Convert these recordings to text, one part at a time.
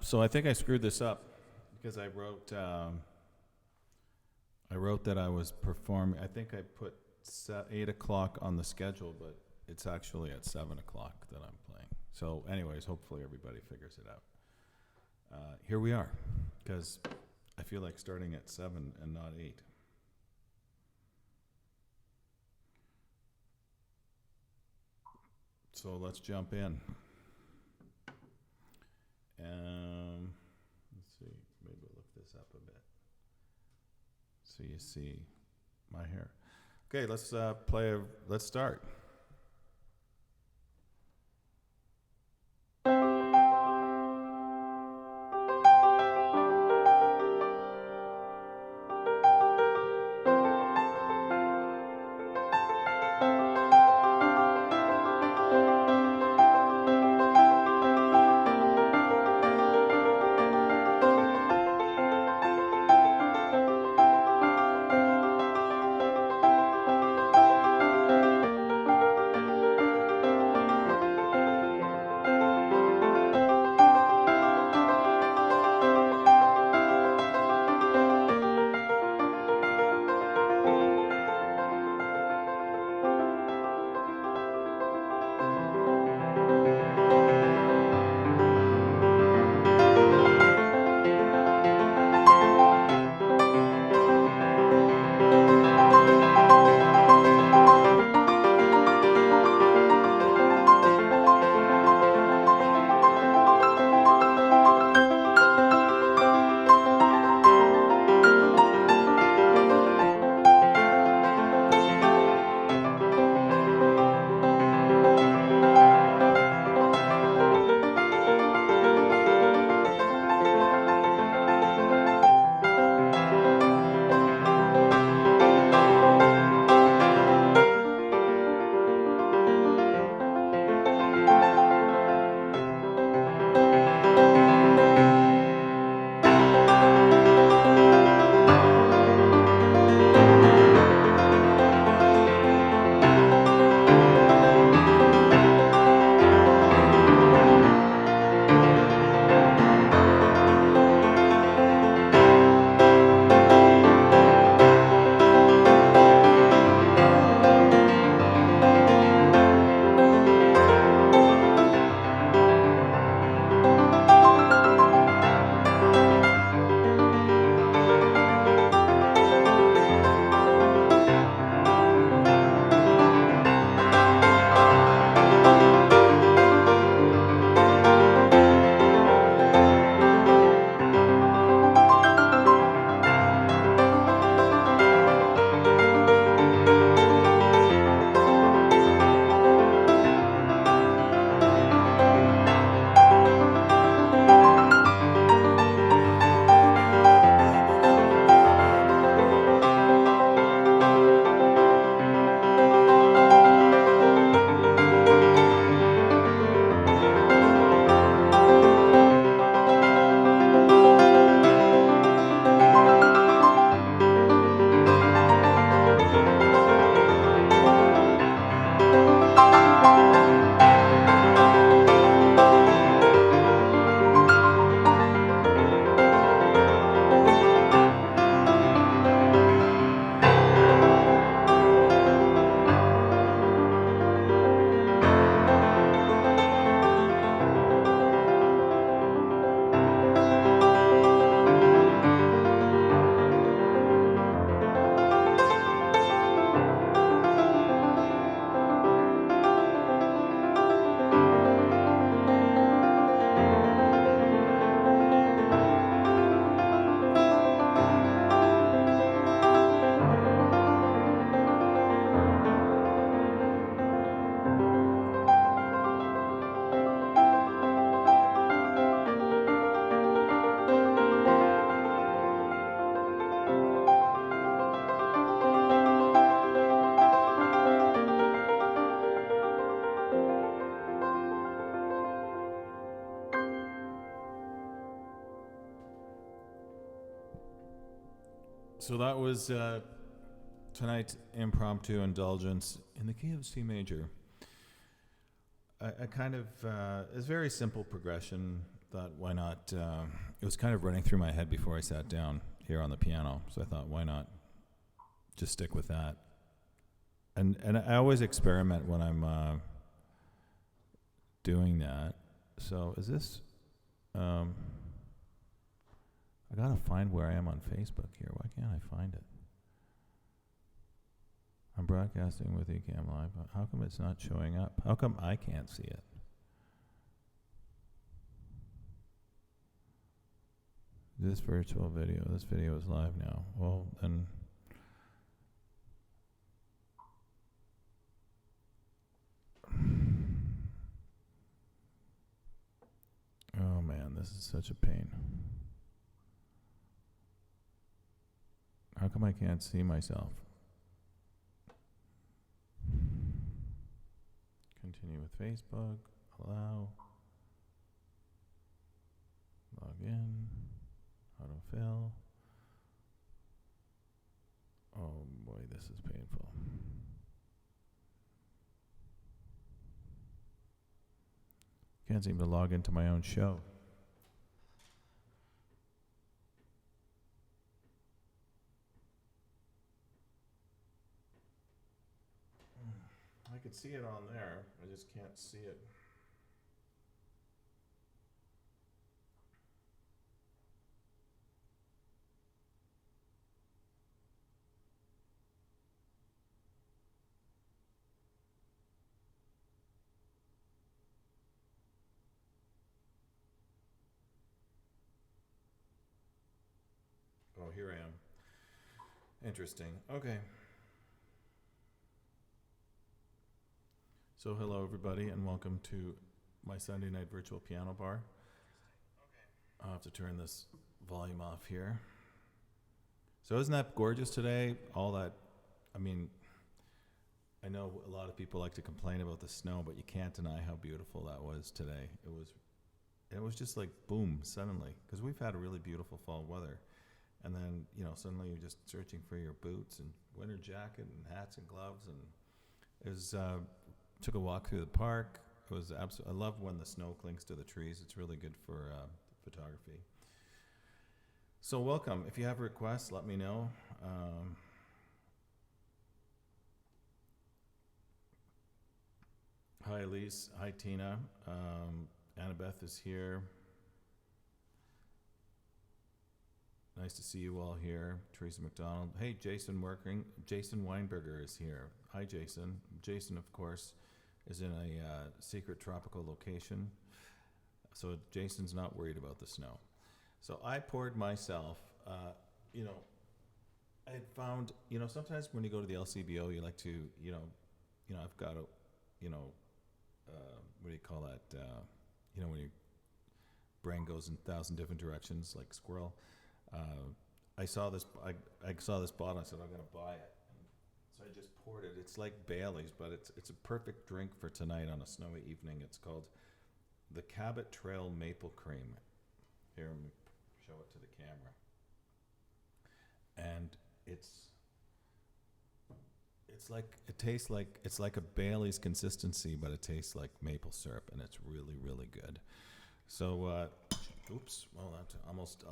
So I think I screwed this up because I wrote that I was performing. I think I put 8 o'clock on the schedule, but it's actually at 7 o'clock that I'm playing. So anyways, hopefully everybody figures it out. Here we are, because I feel like starting at 7 and not 8. So let's jump in. Let's see, maybe look this up a bit so you see my hair. Okay, let's let's start. So that was tonight's impromptu indulgence in the key of C major. A kind of, it's very simple progression. thought, why not? It was kind of running through my head before I sat down here on the piano, so I thought, why not just stick with that? And I always experiment when I'm doing that. So is this? I gotta find where I am on Facebook here. Why can't I find it? I'm broadcasting with ecamm.live. How come it's not showing up? How come I can't see it? This virtual video. This video is live now. Well, then. Oh man, this is such a pain. How come I can't see myself? Continue with Facebook. Allow. Log in. Autofill. Oh boy, this is painful. Can't seem to log into my own show. I could see it on there. I just can't see it. Oh, here I am. Interesting. Okay. So hello everybody and welcome to my Sunday night virtual piano bar. I'll have to turn this volume off here. So isn't that gorgeous today? All that, I mean, I know a lot of people like to complain about the snow, but you can't deny how beautiful that was today. It was just like boom, suddenly, because we've had a really beautiful fall weather. And then, suddenly you're just searching for your boots and winter jacket and hats and gloves. And it was, took a walk through the park. It was I love when the snow clings to the trees. It's really good for photography. So welcome. If you have requests, let me know. Hi, Elise. Hi, Tina. Annabeth is here. Nice to see you all here. Teresa McDonald. Hey, Jason working. Jason Weinberger is here. Hi, Jason. Jason, of course, is in a secret tropical location. So Jason's not worried about the snow. So I poured myself, I had found, sometimes when you go to the LCBO, you like to, I've got a, what do you call that? When your brain goes in 1,000 different directions like squirrel. I saw this bottle. I said, I'm going to buy it. So I just poured it. It's like Bailey's, but it's a perfect drink for tonight on a snowy evening. It's called the Cabot Trail Maple Cream. Here, let me show it to the camera. And it's like a Bailey's consistency, but it tastes like maple syrup, and it's really, really good. So, oops, well,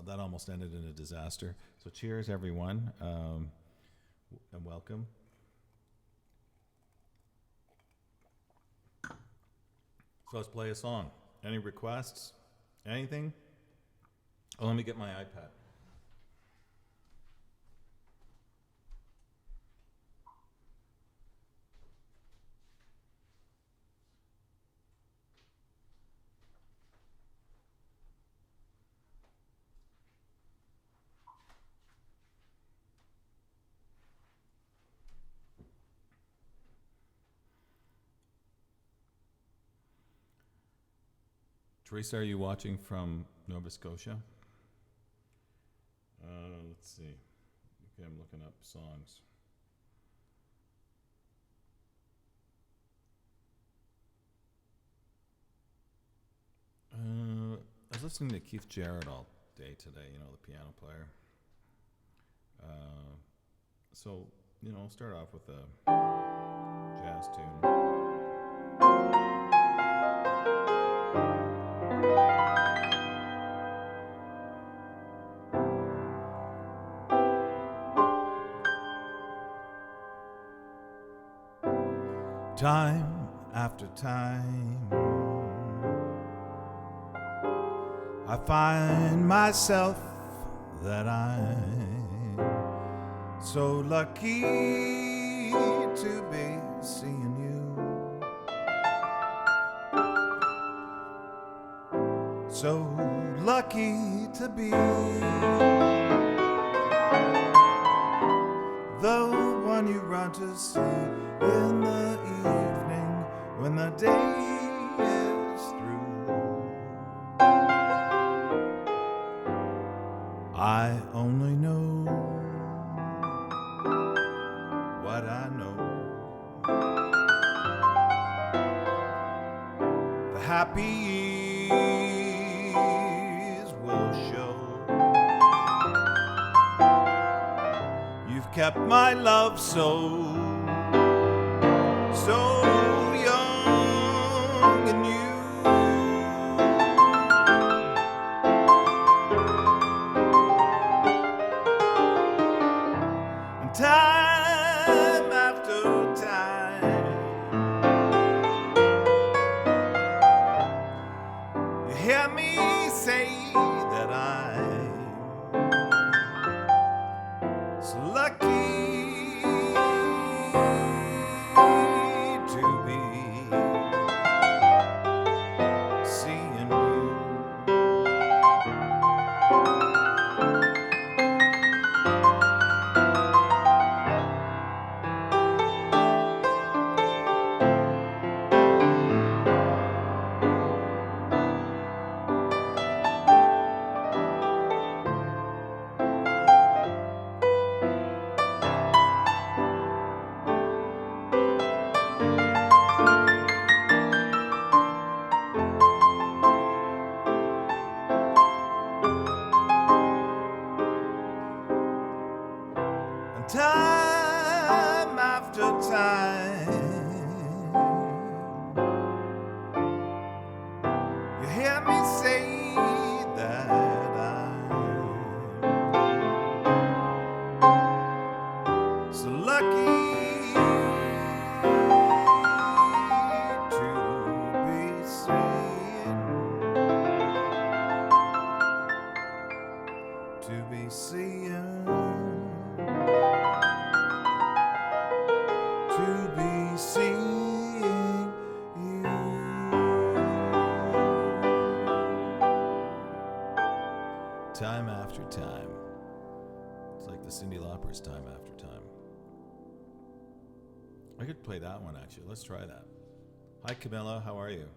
that almost ended in a disaster. So cheers, everyone, and welcome. So let's play a song. Any requests? Anything? Oh, let me get my iPad. Teresa, are you watching from Nova Scotia? Let's see. Okay, I'm looking up songs. I was listening to Keith Jarrett all day today, the piano player. So, I'll start off with a jazz tune. Time after time, I find myself that I'm so lucky to be seeing you, so lucky to be the one you run to see in the evening when the day is through. I only know what I know. The happy years will show. You've kept my love so young and new. And time after time, you hear me say that I'm so lucky to be seeing you. And time after time, you hear me say that I'm so lucky to be seeing, to be seeing you. Time after time. It's like the Cyndi Lauper's Time After Time. I could play that one actually. Let's try that. Hi Camilla, how are you?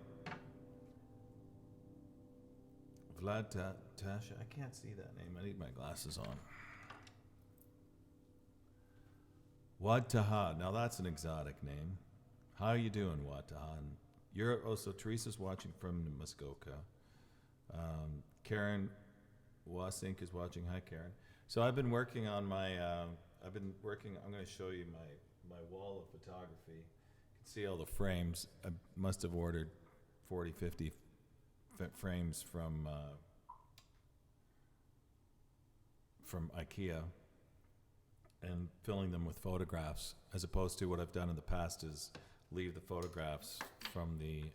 Vlad Tasha, I can't see that name. I need my glasses on. Wad Taha, now that's an exotic name. How are you doing, Wad Taha? You're also, Teresa's watching from Muskoka. Karen Wasink is watching. Hi, Karen. So I've been working on my, I'm going to show you my wall of photography. You can see all the frames. I must have ordered 40, 50 frames from IKEA and filling them with photographs, as opposed to what I've done in the past is leave the photographs from the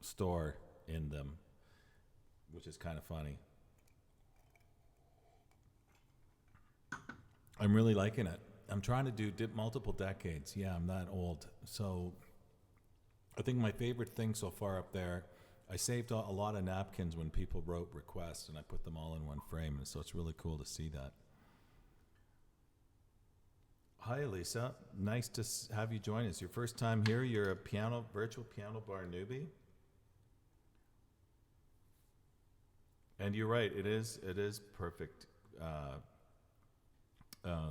store in them, which is kind of funny. I'm really liking it. I'm trying to do multiple decades. Yeah, I'm that old. So I think my favorite thing so far up there, I saved a lot of napkins when people wrote requests, and I put them all in one frame, and so it's really cool to see that. Hi, Elisa. Nice to have you join us. Your first time here. You're a virtual piano bar newbie. And you're right. It is perfect.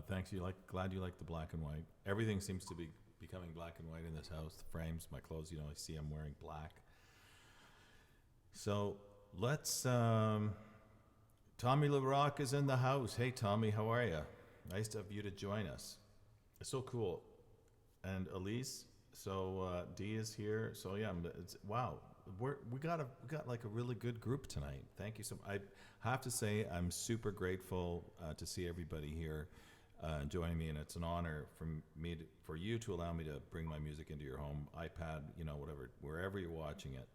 Thanks. Glad you like the black and white. Everything seems to be becoming black and white in this house. The frames, my clothes. I see I'm wearing black. So let's. Tommy LaRock is in the house. Hey, Tommy, how are you? Nice to have you to join us. It's so cool. And Elise, so Dee is here. So yeah, wow. We got like a really good group tonight. Thank you so much. I have to say I'm super grateful to see everybody here. joining me, and it's an honor for you to allow me to bring my music into your home, iPad, whatever, wherever you're watching it,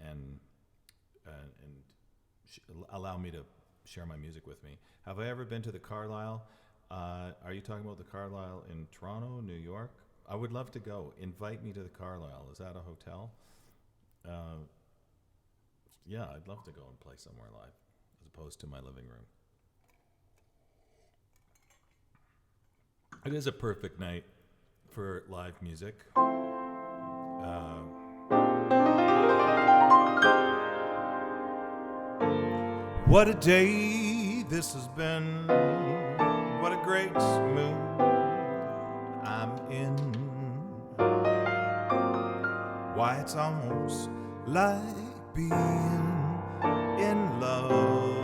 and allow me to share my music with me. Have I ever been to the Carlisle? Are you talking about the Carlisle in Toronto, New York? I would love to go. Invite me to the Carlisle. Is that a hotel? Yeah, I'd love to go and play somewhere live, as opposed to my living room. It is a perfect night for live music. What a day this has been. What a great mood I'm in. Why, it's almost like being in love.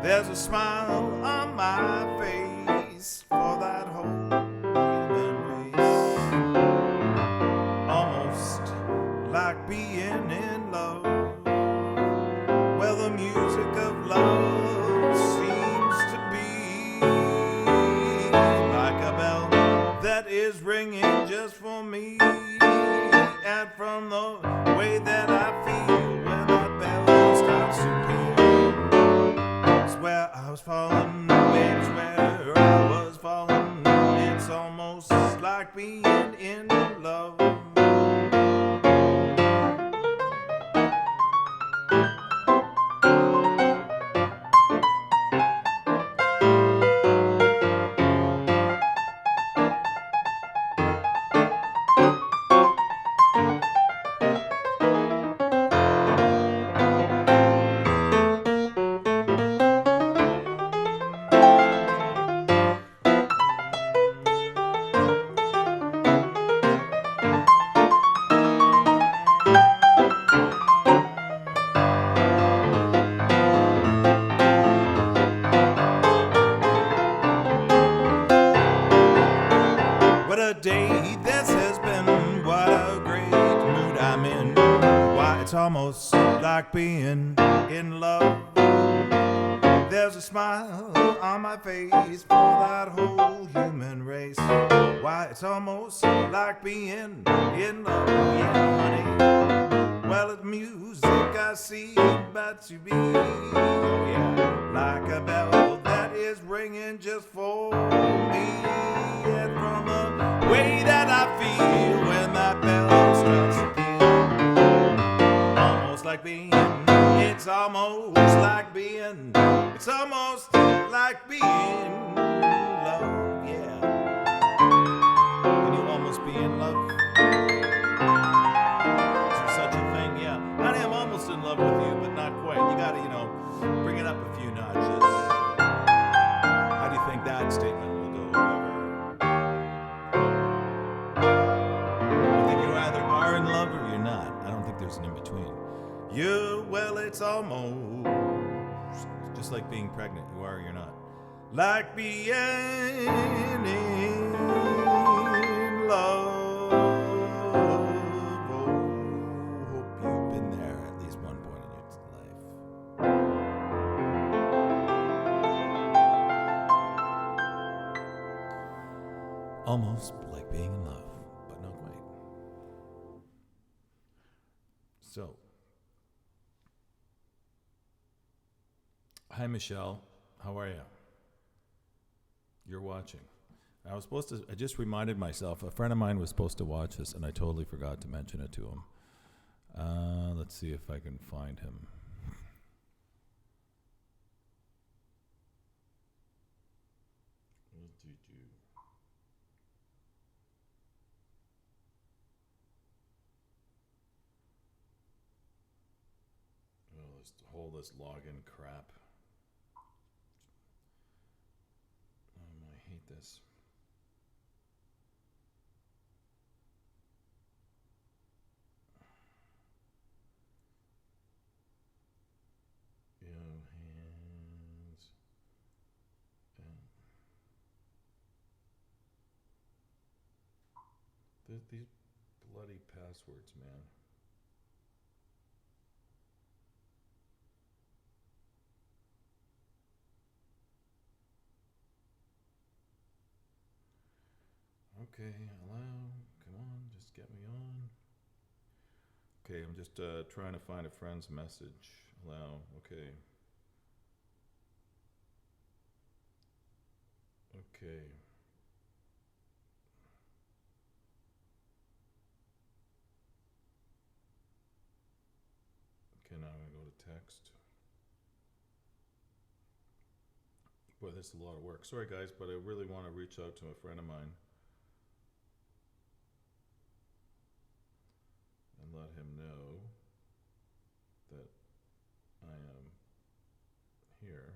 There's a smile on my face for that whole human race. Almost like being in love. Well, the music of love seems to be like a bell that is ringing just for me. And from the way that I feel when that bell starts to peal, it's where I was falling, it's where I was falling. It's almost like being in love. What a day this has been, what a great mood I'm in. Why, it's almost like being in love. There's a smile on my face for that whole human race. Why, it's almost like being in love, yeah, honey. Well, it's music I see but to be, oh yeah, like a bell that is ringing just for me. And from the way that I feel when that bell starts to peal, almost like being, it's almost like being, it's almost like being in love, yeah. Can you almost be in love? Is there such a thing? Yeah. Honey, I'm almost in love with you, but not quite. You gotta, bring it up a few notches. How do you think that statement will go over? I think you either are in love or you're not. I don't think there's an in-between. Well, it's almost just like being pregnant. You are or you're not. Like being in love. Oh, hope you've been there at least one point in your life. Almost like being in love, but not quite. So, hi Michelle, how are you? You're watching. I just reminded myself, a friend of mine was supposed to watch this and I totally forgot to mention it to him. Let's see if I can find him. This login crap. I hate this. Hands. These bloody passwords, man. Okay, allow. Come on, just get me on. Okay, I'm just trying to find a friend's message. Allow. Okay. Okay. Okay, now I'm going to go to text. Boy, this is a lot of work. Sorry, guys, but I really want to reach out to a friend of mine and let him know that I am here.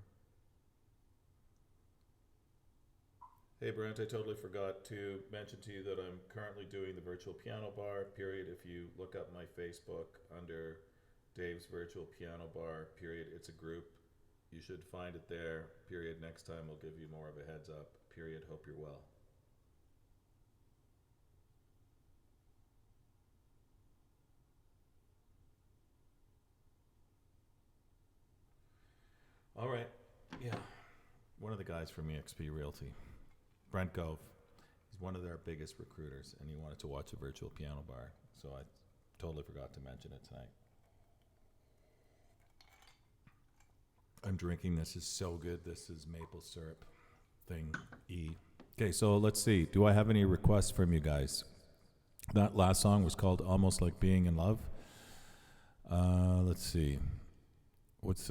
Hey, Brent, I totally forgot to mention to you that I'm currently doing the virtual piano bar, period. If you look up my Facebook under Dave's Virtual Piano Bar, period, it's a group. You should find it there, period. Next time we'll give you more of a heads up, period. Hope you're well. All right, yeah. One of the guys from eXp Realty, Brent Gove, he's one of their biggest recruiters, and he wanted to watch a virtual piano bar, so I totally forgot to mention it tonight. I'm drinking, this is so good. This is maple syrup thing, E. Okay, so let's see. Do I have any requests from you guys? That last song was called Almost Like Being in Love. Let's see. What's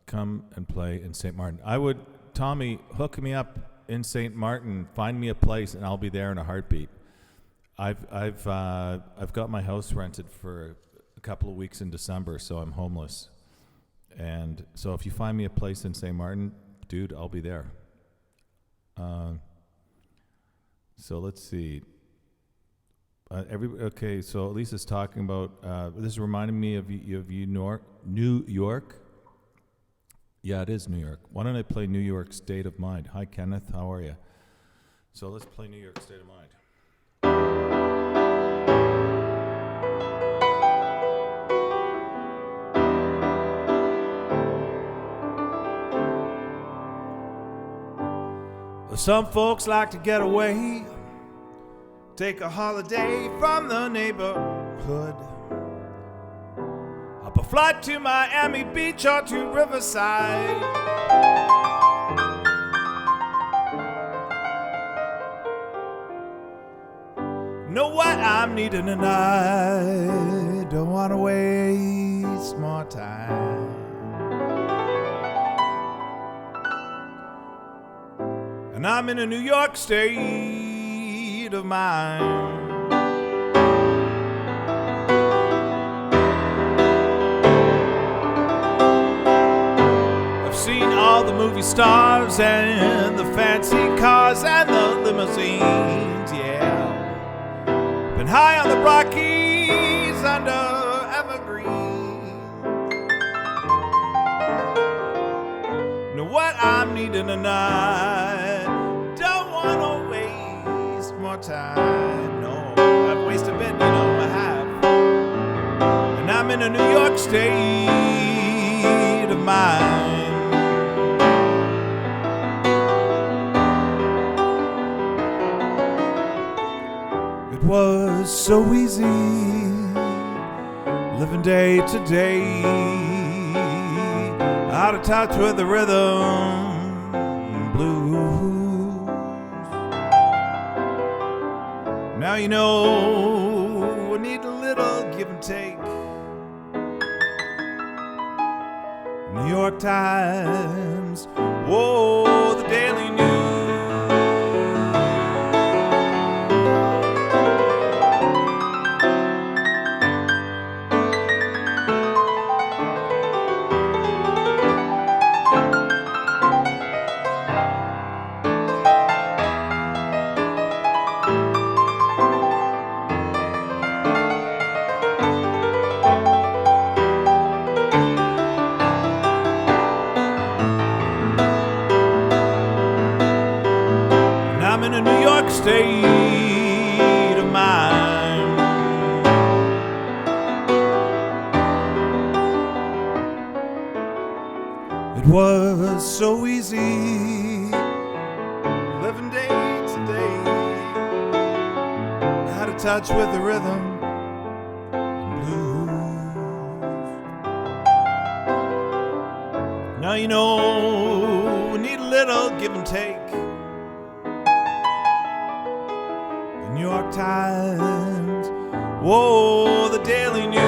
Come and Play in St. Martin? I would, Tommy, hook me up in St. Martin. Find me a place and I'll be there in a heartbeat. I've got my house rented for a couple of weeks in December, so I'm homeless. And so if you find me a place in St. Martin, dude, I'll be there. So let's see. Okay, so Lisa's talking about, this is reminding me of New York. Yeah, it is New York. Why don't I play New York State of Mind? Hi, Kenneth, how are you? So let's play New York State of Mind. Some folks like to get away, take a holiday from the neighborhood, up a flight to Miami Beach or to Riverside. Know what I'm needing tonight, don't want to waste more time. And I'm in a New York state of mind. I've seen all the movie stars and the fancy cars and the limousines, yeah. Been high on the Rockies under evergreen. Know what I'm needing tonight, don't waste more time. No, I've wasted a bit, you know I have. And I'm in a New York state of mind. It was so easy living day to day, out of touch with the rhythm blues. Now you know I need a little give and take. New York Times, whoa, the Daily News. State of mind. It was so easy living day to day, touch with the rhythm and blues. Now you know we need a little give and take. The New York Times, whoa, the Daily News.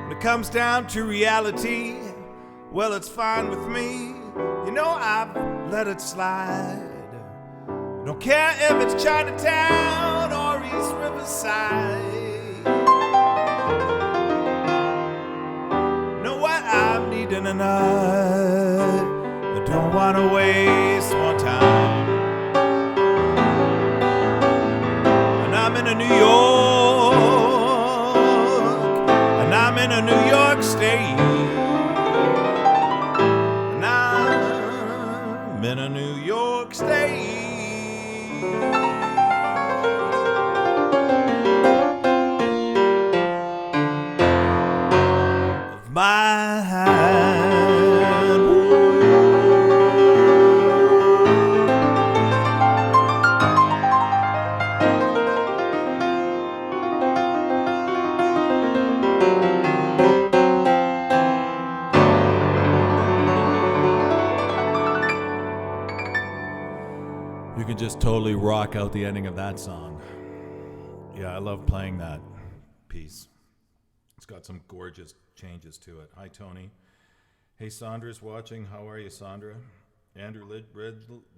When it comes down to reality, well, it's fine with me. You know I've let it slide. Don't care if it's Chinatown or East Riverside. Know what I'm needing tonight. I don't want to waste more time. And I'm in a New York, and I'm in a New York State. In a New York State. Of my hand. You can just totally rock out the ending of that song. Yeah, I love playing that piece. It's got some gorgeous changes to it. Hi, Tony. Hey, Sandra's watching. How are you, Sandra? Andrew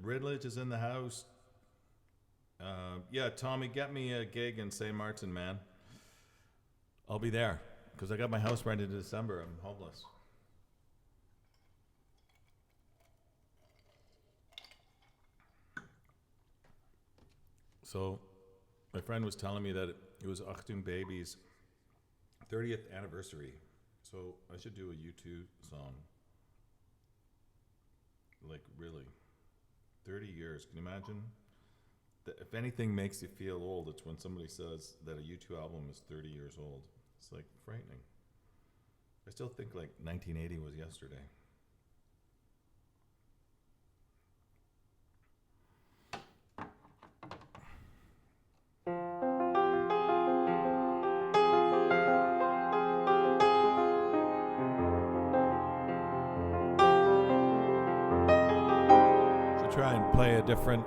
Ridledge is in the house. Yeah, Tommy, get me a gig in St. Martin, man. I'll be there because I got my house rented in December. I'm homeless. So my friend was telling me that it was Achtung Baby's 30th anniversary. So I should do a U2 song. Like, really. 30 years. Can you imagine? If anything makes you feel old, it's when somebody says that a U2 album is 30 years old. It's like frightening. I still think like 1980 was yesterday. Try and play a different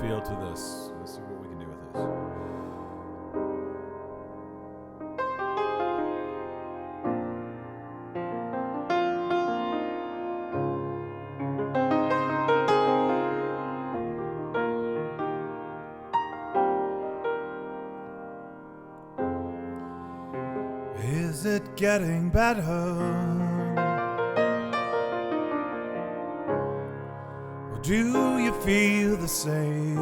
feel to this. Let's see what we can do with this. Is it getting better? Do you feel the same?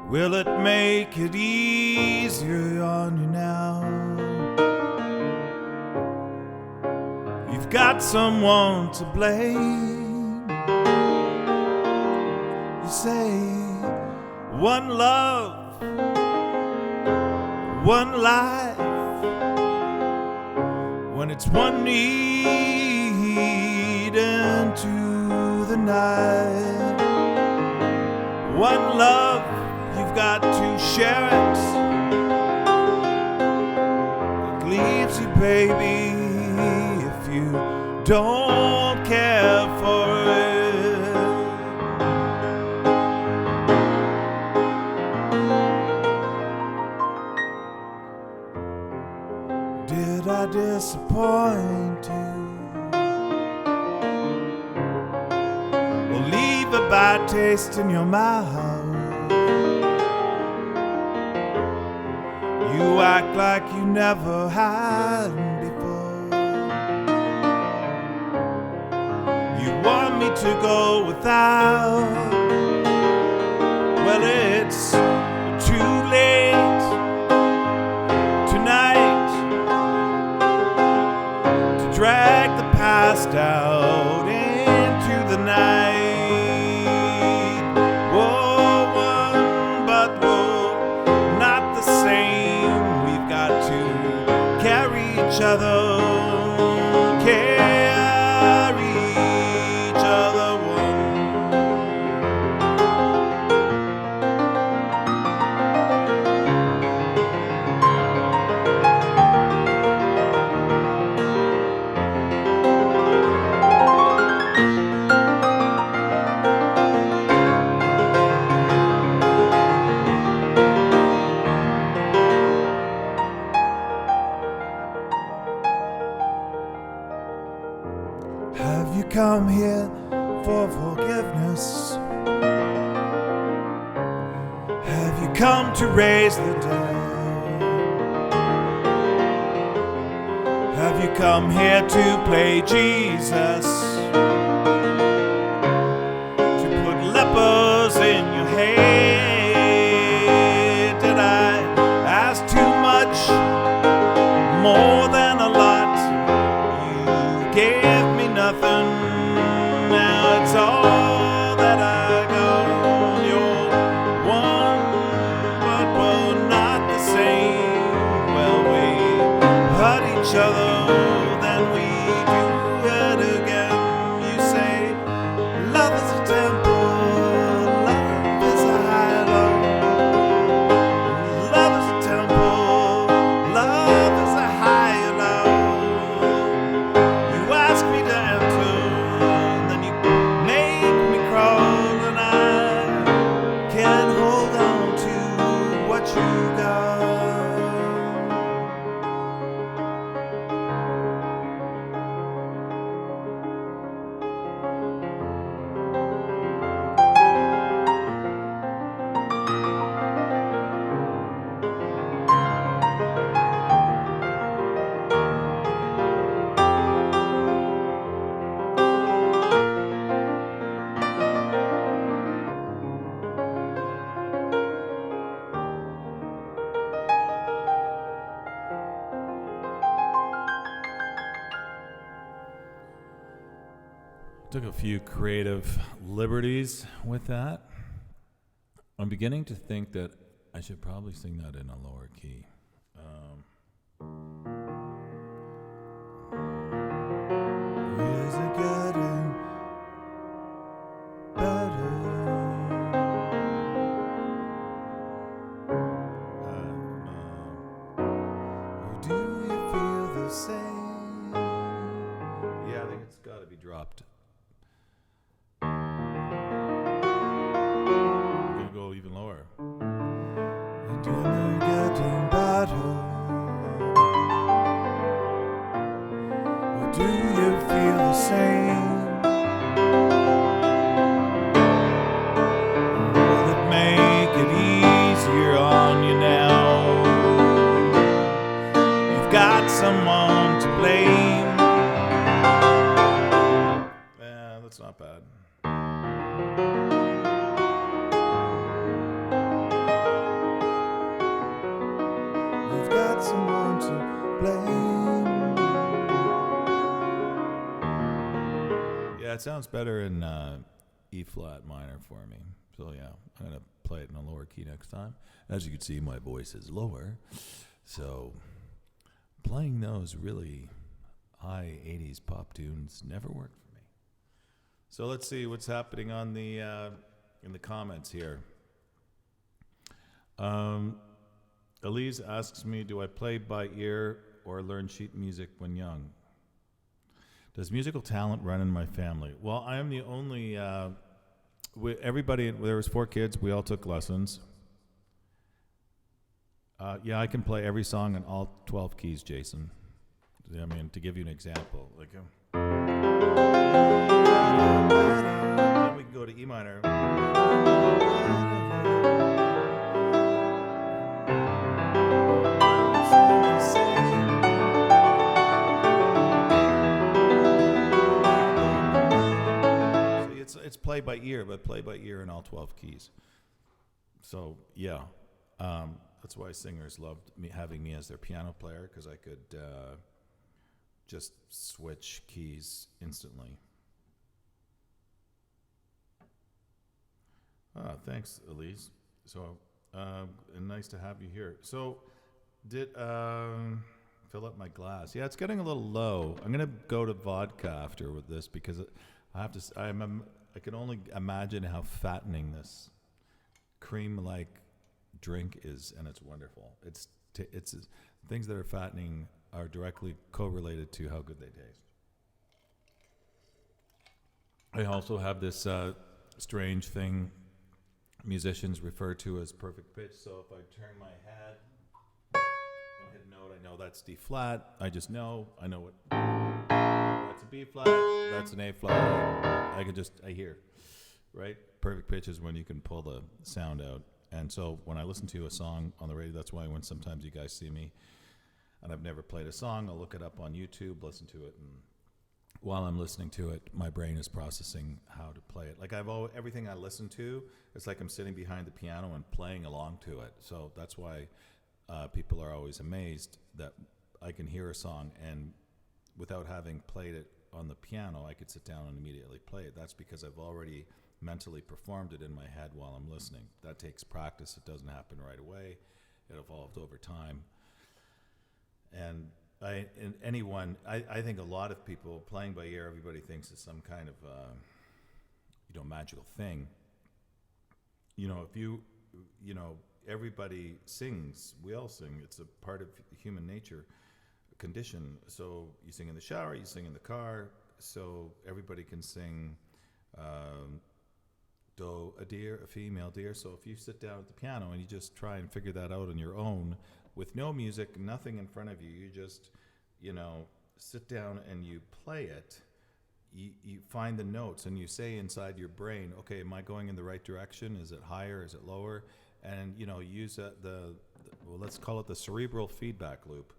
Will it make it easier on you now? You've got someone to blame. You say, one love, one life. When it's one need into the night, one love, you've got to share it. It leaves you, baby, if you don't care for it. Did I disappoint you? Leave a bad taste in your mouth. You act like you never had before. You want me to go without. Well, it's too late tonight to drag the past out into the night. Each other, care. come here for forgiveness? Have you come to raise the dead? Have you come here to play Jesus? To put lepers in your head? Did I ask too much? More than a lot? You gave me nothing. Now it's all that I got. You're one, but we're not the same. Well, we hurt each other, then we do it again. You say, love is a temple, love is a high low. Love is a temple, love is a high low. You ask me to enter, then you make me crawl, and I can't hold on to what you got. Took a few creative liberties with that. I'm beginning to think that I should probably sing that in a lower key. Is it getting better? Or do you feel the same? Yeah, I think it's got to be dropped. Go even lower. Do you getting better? Or do you feel the same? Will it make it easier on you now? You've got someone to blame. Yeah, that's not bad. You've got someone to blame. Yeah, it sounds better in E flat minor for me. So yeah, I'm gonna play it in a lower key next time. As you can see, my voice is lower, so playing those really high 80s pop tunes never worked for me. So let's see what's happening on the in the comments here. Elise asks me, do I play by ear or learn sheet music when young? Does musical talent run in my family? Well, I am the only, everybody, there was 4 kids, we all took lessons. Yeah, I can play every song in all 12 keys, Jason. I mean, to give you an example, like, then we can go to E minor. It's play by ear, but play by ear in all 12 keys. So yeah, that's why singers loved me having me as their piano player, because I could just switch keys instantly. Thanks, Elise. So and nice to have you here. So did fill up my glass? Yeah, it's getting a little low. I'm gonna go to vodka after with this because I have to. I can only imagine how fattening this cream-like drink is, and it's wonderful. It's things that are fattening are directly correlated to how good they taste. I also have this strange thing musicians refer to as perfect pitch. So if I turn my head and hit a note, I know that's D flat. I just know. I know what that's a B flat, that's an A flat. I hear, right? Perfect pitch is when you can pull the sound out. And so when I listen to a song on the radio, that's why when sometimes you guys see me and I've never played a song, I'll look it up on YouTube, listen to it, and while I'm listening to it, my brain is processing how to play it. Like everything I listen to, it's like I'm sitting behind the piano and playing along to it. So that's why people are always amazed that I can hear a song and without having played it on the piano, I could sit down and immediately play it. That's because I've already mentally performed it in my head while I'm listening. That takes practice. It doesn't happen right away. It evolved over time. And I think a lot of people playing by ear, everybody thinks it's some kind of magical thing. Everybody sings. We all sing. It's a part of human nature condition. So you sing in the shower, you sing in the car. So everybody can sing do, a deer, a female deer. So if you sit down at the piano and you just try and figure that out on your own with no music, nothing in front of you, you just sit down and you play it, you find the notes and you say inside your brain, okay, am I going in the right direction? Is it higher? Is it lower? And, use let's call it the cerebral feedback loop.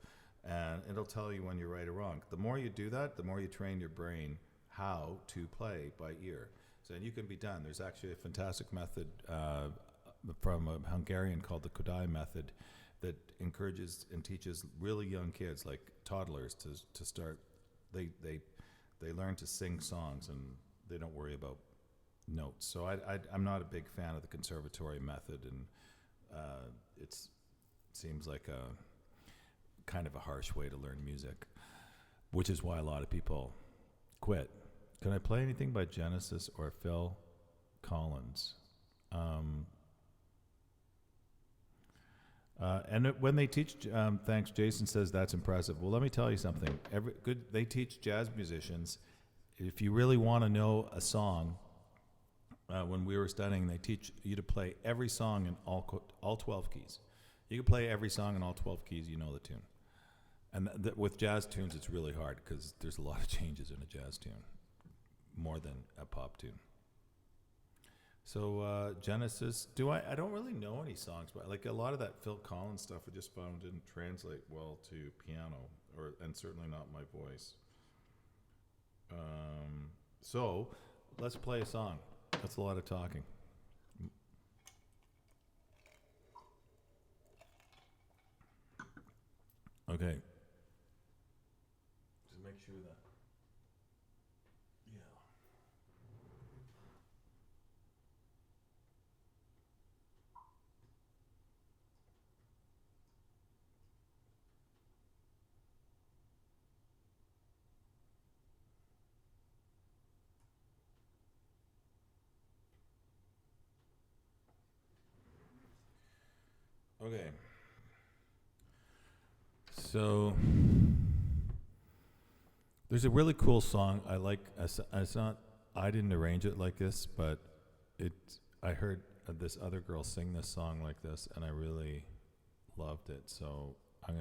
And it'll tell you when you're right or wrong. The more you do that, the more you train your brain how to play by ear. So you can be done. There's actually a fantastic method from a Hungarian called the Kodai method that encourages and teaches really young kids, like toddlers, to start. They learn to sing songs and they don't worry about notes. So I'm not a big fan of the conservatory method, and it seems like a kind of a harsh way to learn music, which is why a lot of people quit. Can I play anything by Genesis or Phil Collins? And when they teach, thanks, Jason says that's impressive. Well, let me tell you something. They teach jazz musicians. If you really want to know a song, when we were studying, they teach you to play every song in all 12 keys. You can play every song in all 12 keys, you know the tune. And with jazz tunes, it's really hard because there's a lot of changes in a jazz tune, more than a pop tune. So Genesis, I don't really know any songs, but like a lot of that Phil Collins stuff I just found didn't translate well to piano, and certainly not my voice. So let's play a song. That's a lot of talking. Okay. Just make sure that. Yeah. Okay. So there's a really cool song I like. It's not. I didn't arrange it like this, but I heard this other girl sing this song like this, and I really loved it. So I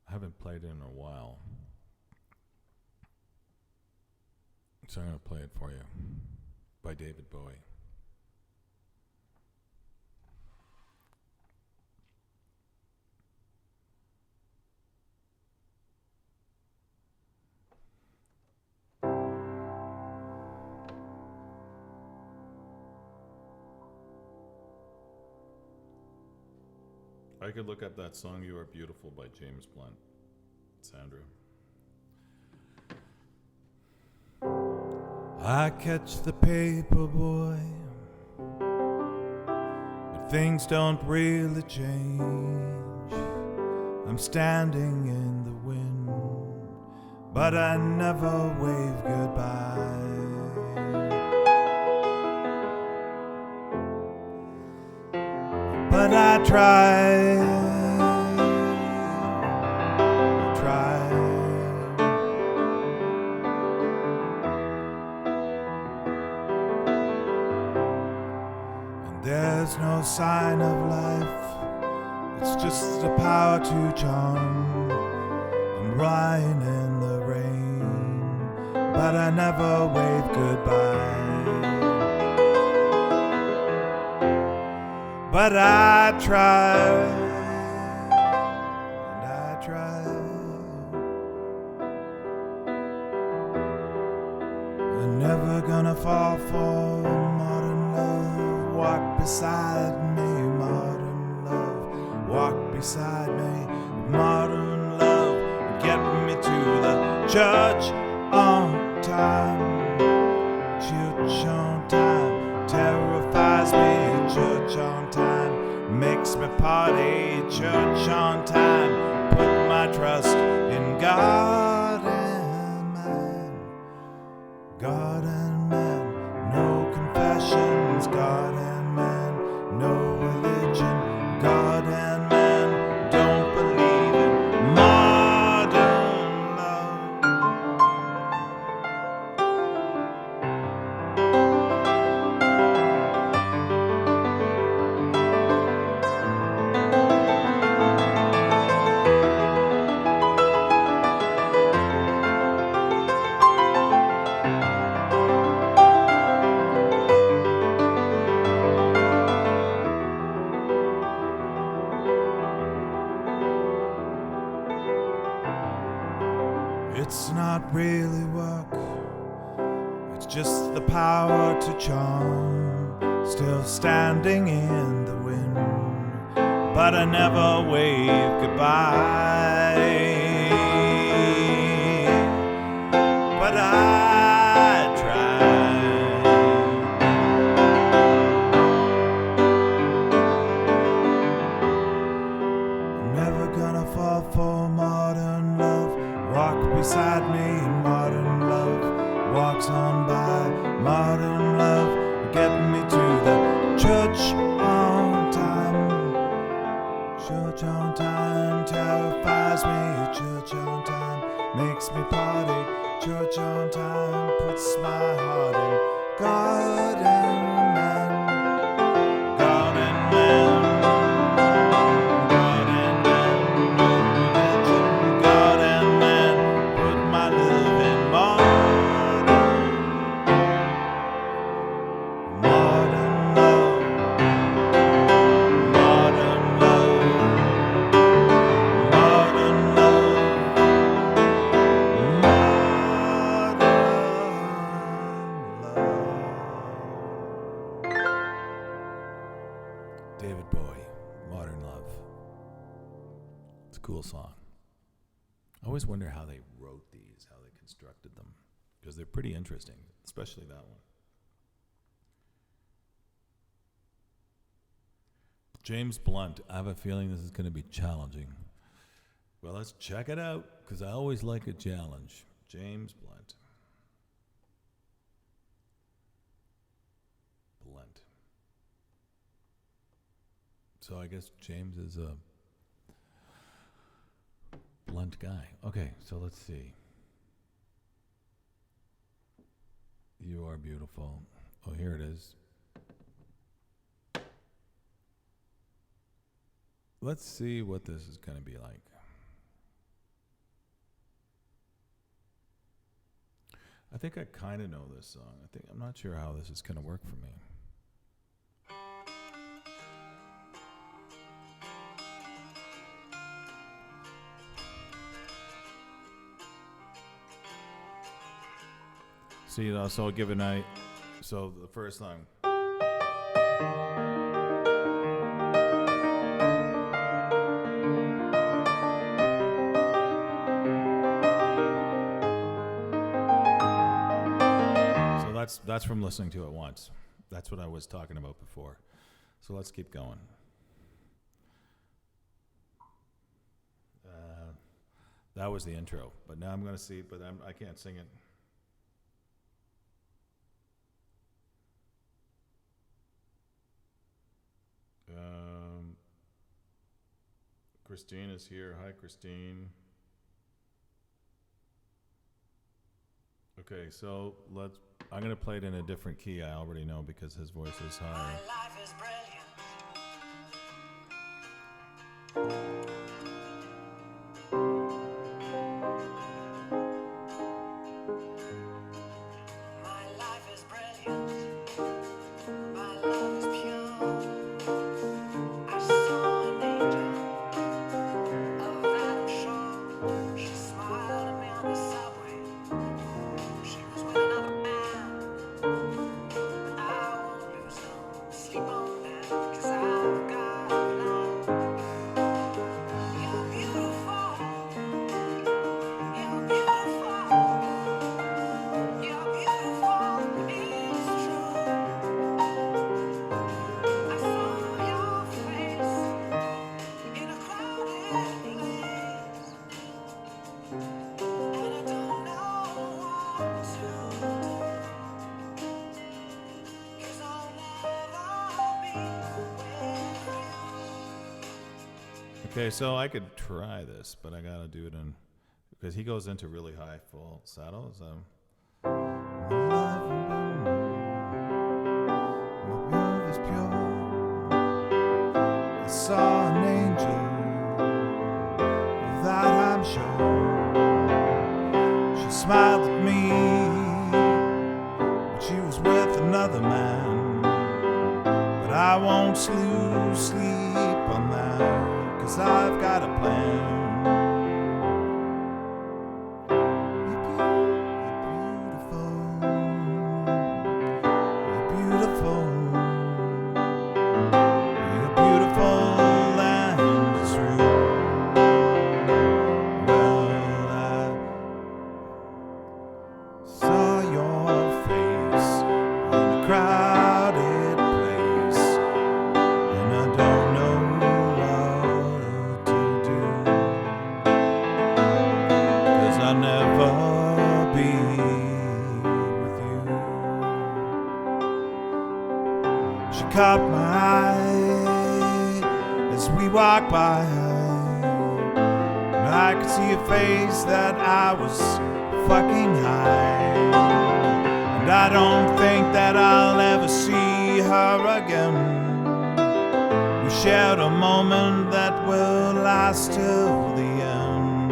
haven't played it in a while, so I'm gonna play it for you by David Bowie. I could look up that song "You Are Beautiful" by James Blunt. Sandra. I catch the paper boy, but things don't really change. I'm standing in the wind, but I never wave goodbye. But I try. And there's no sign of life, it's just the power to charm. And lying in the rain, but I never waved goodbye. But I tried, and I tried. I'm never gonna fall for modern love. Walk beside me, modern love. Walk beside me, modern love. Get me to the church on time. Church on time terrifies me. Church on time makes me party. Church on time, put my trust in God and man. God and man, no confessions. God and man, no religion. God and man, don't believe in modern love. It's not really work, it's just the power to charm. Still standing in the wind, but I never waved goodbye. But I tried. I'm never gonna fall for modern love. Walk beside me, modern love. Walks on by, modern love. Get me to the church on time. Church on time terrifies me. Church on time makes me party. Church on time puts my heart in God and man. God and man. God and man, no religion. God and man, put my love in modern. Modern love. Modern love. Modern love. David Bowie, Modern Love. It's a cool song. I always wonder how they wrote these, how they constructed them, because they're pretty interesting, especially that one. James Blunt, I have a feeling this is going to be challenging. Well, let's check it out, because I always like a challenge. James Blunt. Blunt. So I guess James is a blunt guy. Okay, so let's see. You are beautiful. Oh, here it is. Let's see what this is going to be like. I think I kind of know this song. I'm not sure how this is going to work for me. So, so I'll give it a night. So the first song. So that's from listening to it once. That's what I was talking about before. So let's keep going. That was the intro, but now I'm going to see, but I can't sing it. Christine is here. Hi, Christine. Okay, so I'm going to play it in a different key. I already know because his voice is higher. My life is brilliant. Okay, so I could try this, but I gotta do it in, because he goes into really high falsetto. So. My love is pure. I saw an angel, of that I'm sure. She smiled at me, but she was with another man. But I won't lose sleep on that, 'cause I've got a plan. You're beautiful. You're beautiful and it's true. Well, I saw your face in a crowded place, and I don't know what to do, 'cause I'll never be with you. She caught my eye as we walked by, and I could see a face that I was fucking high. And I don't think that I'll ever see her again. We shared a moment that will last till the end.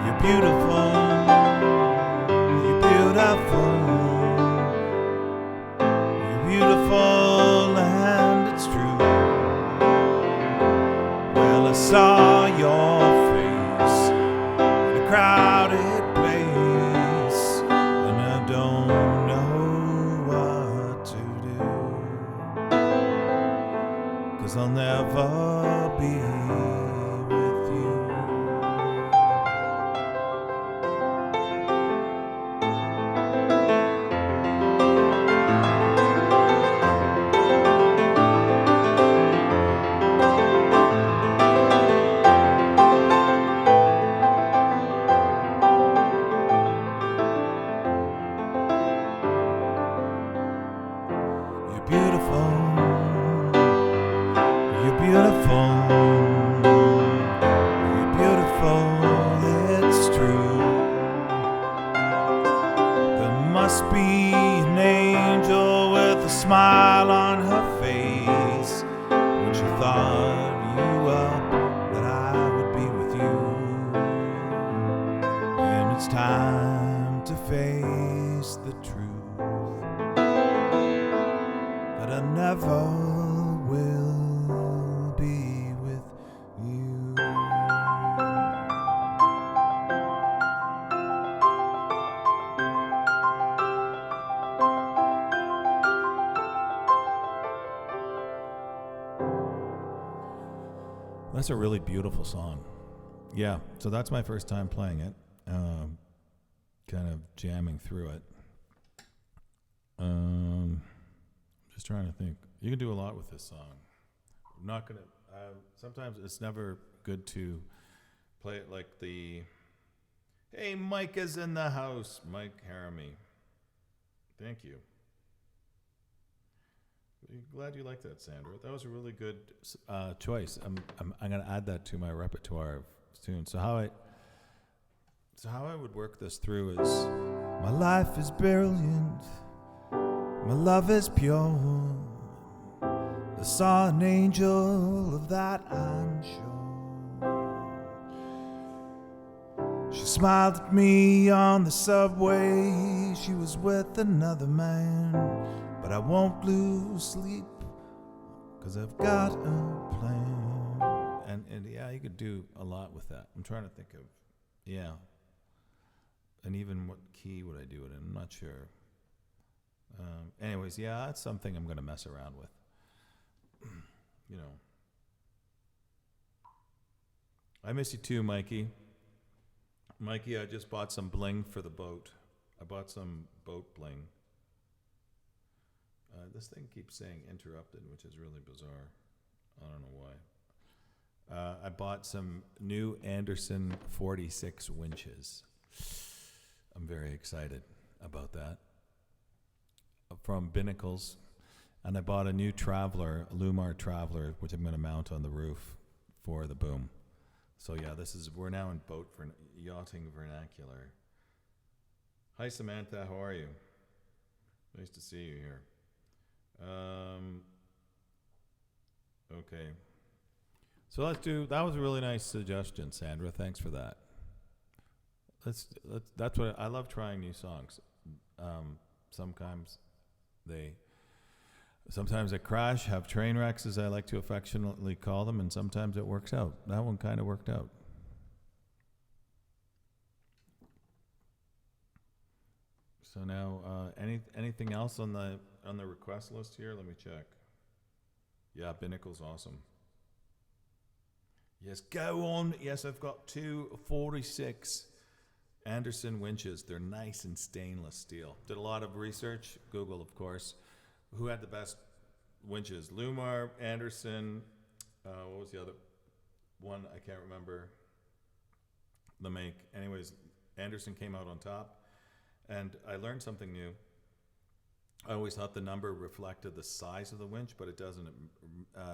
You're beautiful. You're beautiful. You're beautiful and it's true. Well, I saw your face in a crowded place, and I don't know what to do, 'cause I'll never be with you. You're beautiful. You're beautiful. You're beautiful, it's true. There must be an angel with a smile on her face when she thought you up, that I would be with you. And it's time to face the truth, that I never will be with you. That's a really beautiful song. Yeah, so that's my first time playing it, kind of jamming through it. Just trying to think. You can do a lot with this song. I'm not gonna. Sometimes it's never good to play it like the. Hey, Mike is in the house. Mike Haramy. Thank you. Glad you liked that, Sandra. That was a really good choice. I'm gonna add that to my repertoire of tunes. So how I would work this through is, my life is brilliant. My love is pure. I saw an angel, of that I'm sure. She smiled at me on the subway. She was with another man, but I won't lose sleep, 'cause I've got a plan. And yeah, you could do a lot with that. I'm trying to think of, yeah. And even what key would I do it in? I'm not sure. Anyways, yeah, that's something I'm going to mess around with. You know. I miss you too, Mikey. Mikey, I just bought some bling for the boat. I bought some boat bling. This thing keeps saying interrupted, which is really bizarre. I don't know why. I bought some new Anderson 46 winches. I'm very excited about that. From Binnacles. And I bought a new Traveler, a Lumar Traveler, which I'm going to mount on the roof for the boom. So yeah, we're now in yachting vernacular. Hi Samantha, how are you? Nice to see you here. Okay. So that was a really nice suggestion, Sandra. Thanks for that. That's what I love, trying new songs. Sometimes they crash, have train wrecks, as I like to affectionately call them, and sometimes it works out. That one kind of worked out. So now, anything else on the request list here? Let me check. Yeah, Binnacle's awesome. Yes, go on. Yes, I've got 246 Anderson winches. They're nice and stainless steel. Did a lot of research. Google, of course. Who had the best winches? Lumar, Anderson. What was the other one? I can't remember the make. Anyways, Anderson came out on top. And I learned something new. I always thought the number reflected the size of the winch, but it doesn't,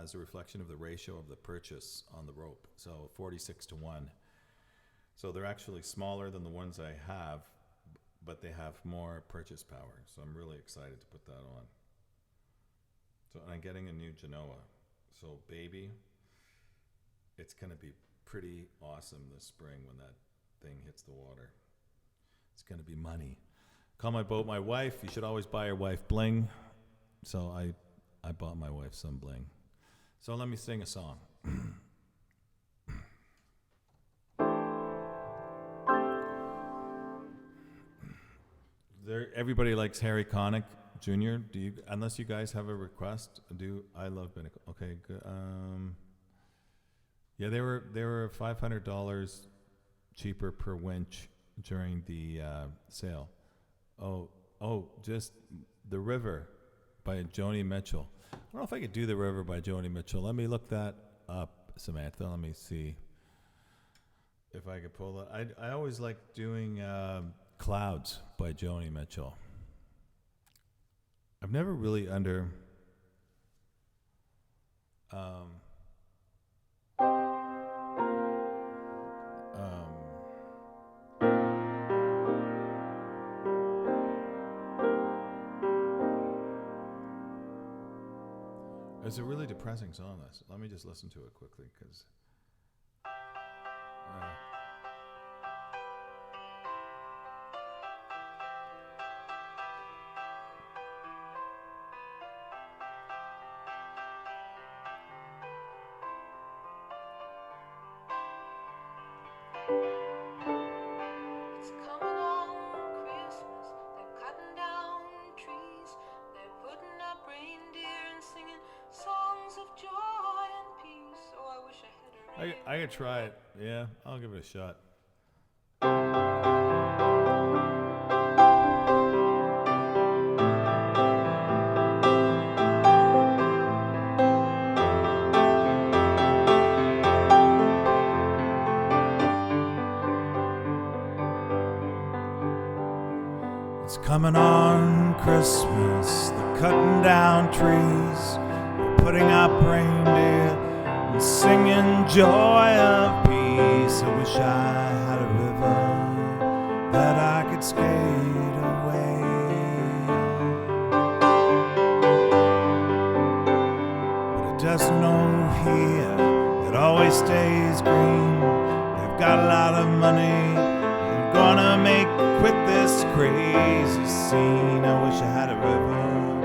as a reflection of the ratio of the purchase on the rope. So 46:1. So they're actually smaller than the ones I have, but they have more purchase power. So I'm really excited to put that on. So I'm getting a new Genoa. So baby, it's going to be pretty awesome this spring when that thing hits the water. It's going to be money. Call my boat my wife. You should always buy your wife bling. So I bought my wife some bling. So let me sing a song. Everybody likes Harry Connick Jr. Unless you guys have a request, I love Binnacle. Okay, good. Yeah, they were $500 cheaper per winch during the sale. Oh, just The River by Joni Mitchell. I don't know if I could do The River by Joni Mitchell. Let me look that up, Samantha. Let me see if I could pull that. I always like doing Clouds by Joni Mitchell. I've never really it's a really depressing song. Let me just listen to it quickly, because It's coming on Christmas. They're cutting down trees. They're putting up reindeer and singing songs of joy and peace. Oh, I wish I had a I could try it. Yeah, I'll give it a shot. It's coming on Christmas. They're cutting down trees. They're putting up reindeer and singing joy of peace. I wish I had a river that I could skate away. But it doesn't know here, it always stays green. They've got a lot of money, they're gonna make quit this crazy scene. I wish I had a river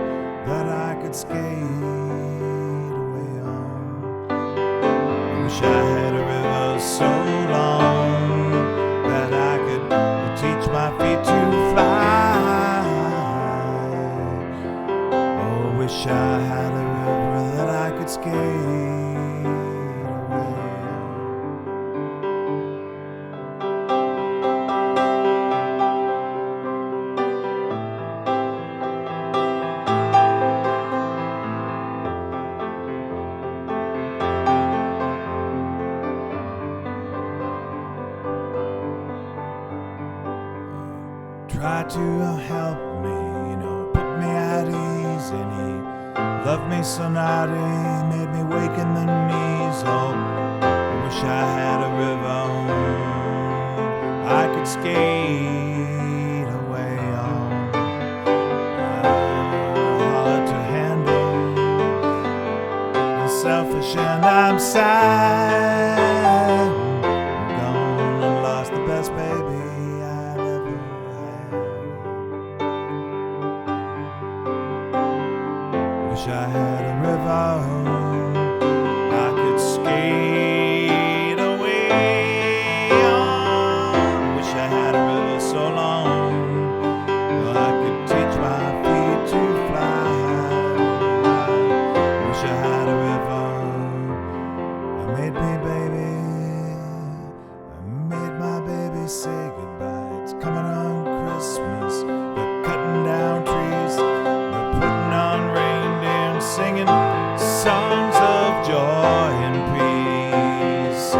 that I could skate away on. I wish I had a river so long that I could teach my feet to fly. Oh, wish I had a river that I could skate away on. tried to help me, put me at ease, and he loved me so naughty, made me wake in the knees. Oh, I wish I had a river I could skate away on. Hard to handle, I'm selfish and I'm sad. I'm gone and lost the best baby I've ever had. Wish I had a river I could skate away on. Wish I had a river so long I could teach my feet to fly. Wish I had a river. I made me baby, I made my baby say goodbye. It's coming on Christmas. They're cutting down trees, they're putting on reindeer and singing songs of joy and peace. I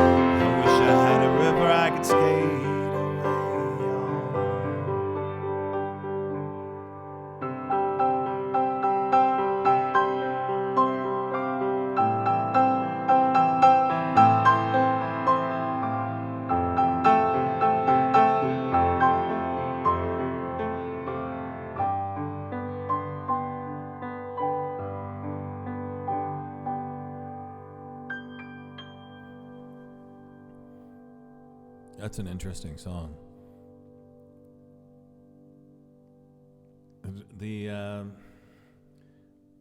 wish I had a river I could skate away on. That's an interesting song. The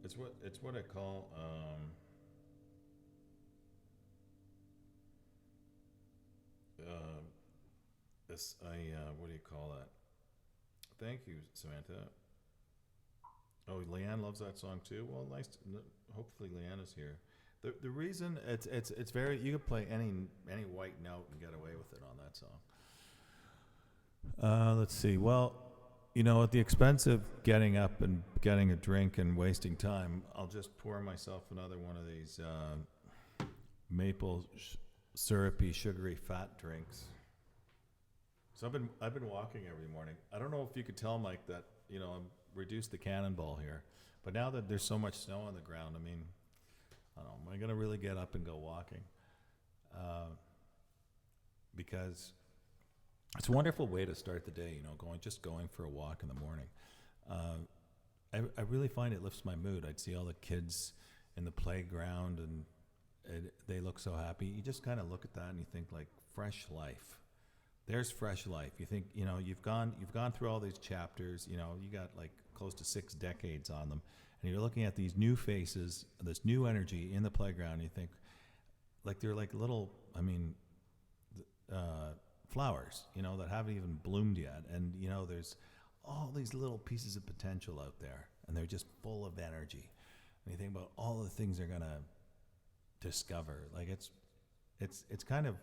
it's what I call this what do you call that? Thank you, Samantha. Oh, Leanne loves that song too. Well, nice. Hopefully, Leanne is here. The reason it's very, you could play any white note and get away with it on that song. Let's see. Well, at the expense of getting up and getting a drink and wasting time, I'll just pour myself another one of these maple syrupy, sugary, fat drinks. So I've been walking every morning. I don't know if you could tell, Mike, that I'm reduced the cannonball here, but now that there's so much snow on the ground, I mean, I don't know, am I going to really get up and go walking? Because it's a wonderful way to start the day, going for a walk in the morning. I really find it lifts my mood. I'd see all the kids in the playground and they look so happy. You just kind of look at that and you think, like, fresh life. There's fresh life. You think, you've gone through all these chapters, you got like close to 6 decades on them. And you're looking at these new faces, this new energy in the playground, and you think, like, they're like little, flowers, that haven't even bloomed yet. And, there's all these little pieces of potential out there, and they're just full of energy. And you think about all the things they're going to discover. Like, it's kind of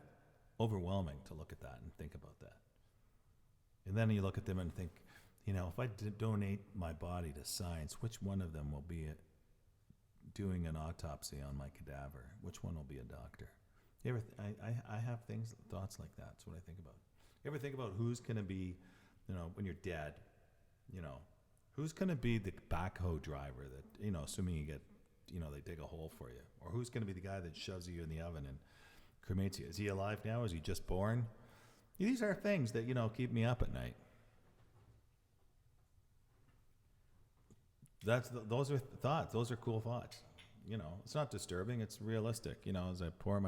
overwhelming to look at that and think about that. And then you look at them and think, if I donate my body to science, which one of them will be doing an autopsy on my cadaver? Which one will be a doctor? I have thoughts like that. That's what I think about. You ever think about who's going to be, when you're dead, who's going to be the backhoe driver that, assuming you get, they dig a hole for you? Or who's going to be the guy that shoves you in the oven and cremates you? Is he alive now? Is he just born? These are things that, keep me up at night. Those are thoughts. Those are cool thoughts. It's not disturbing. It's realistic. As I pour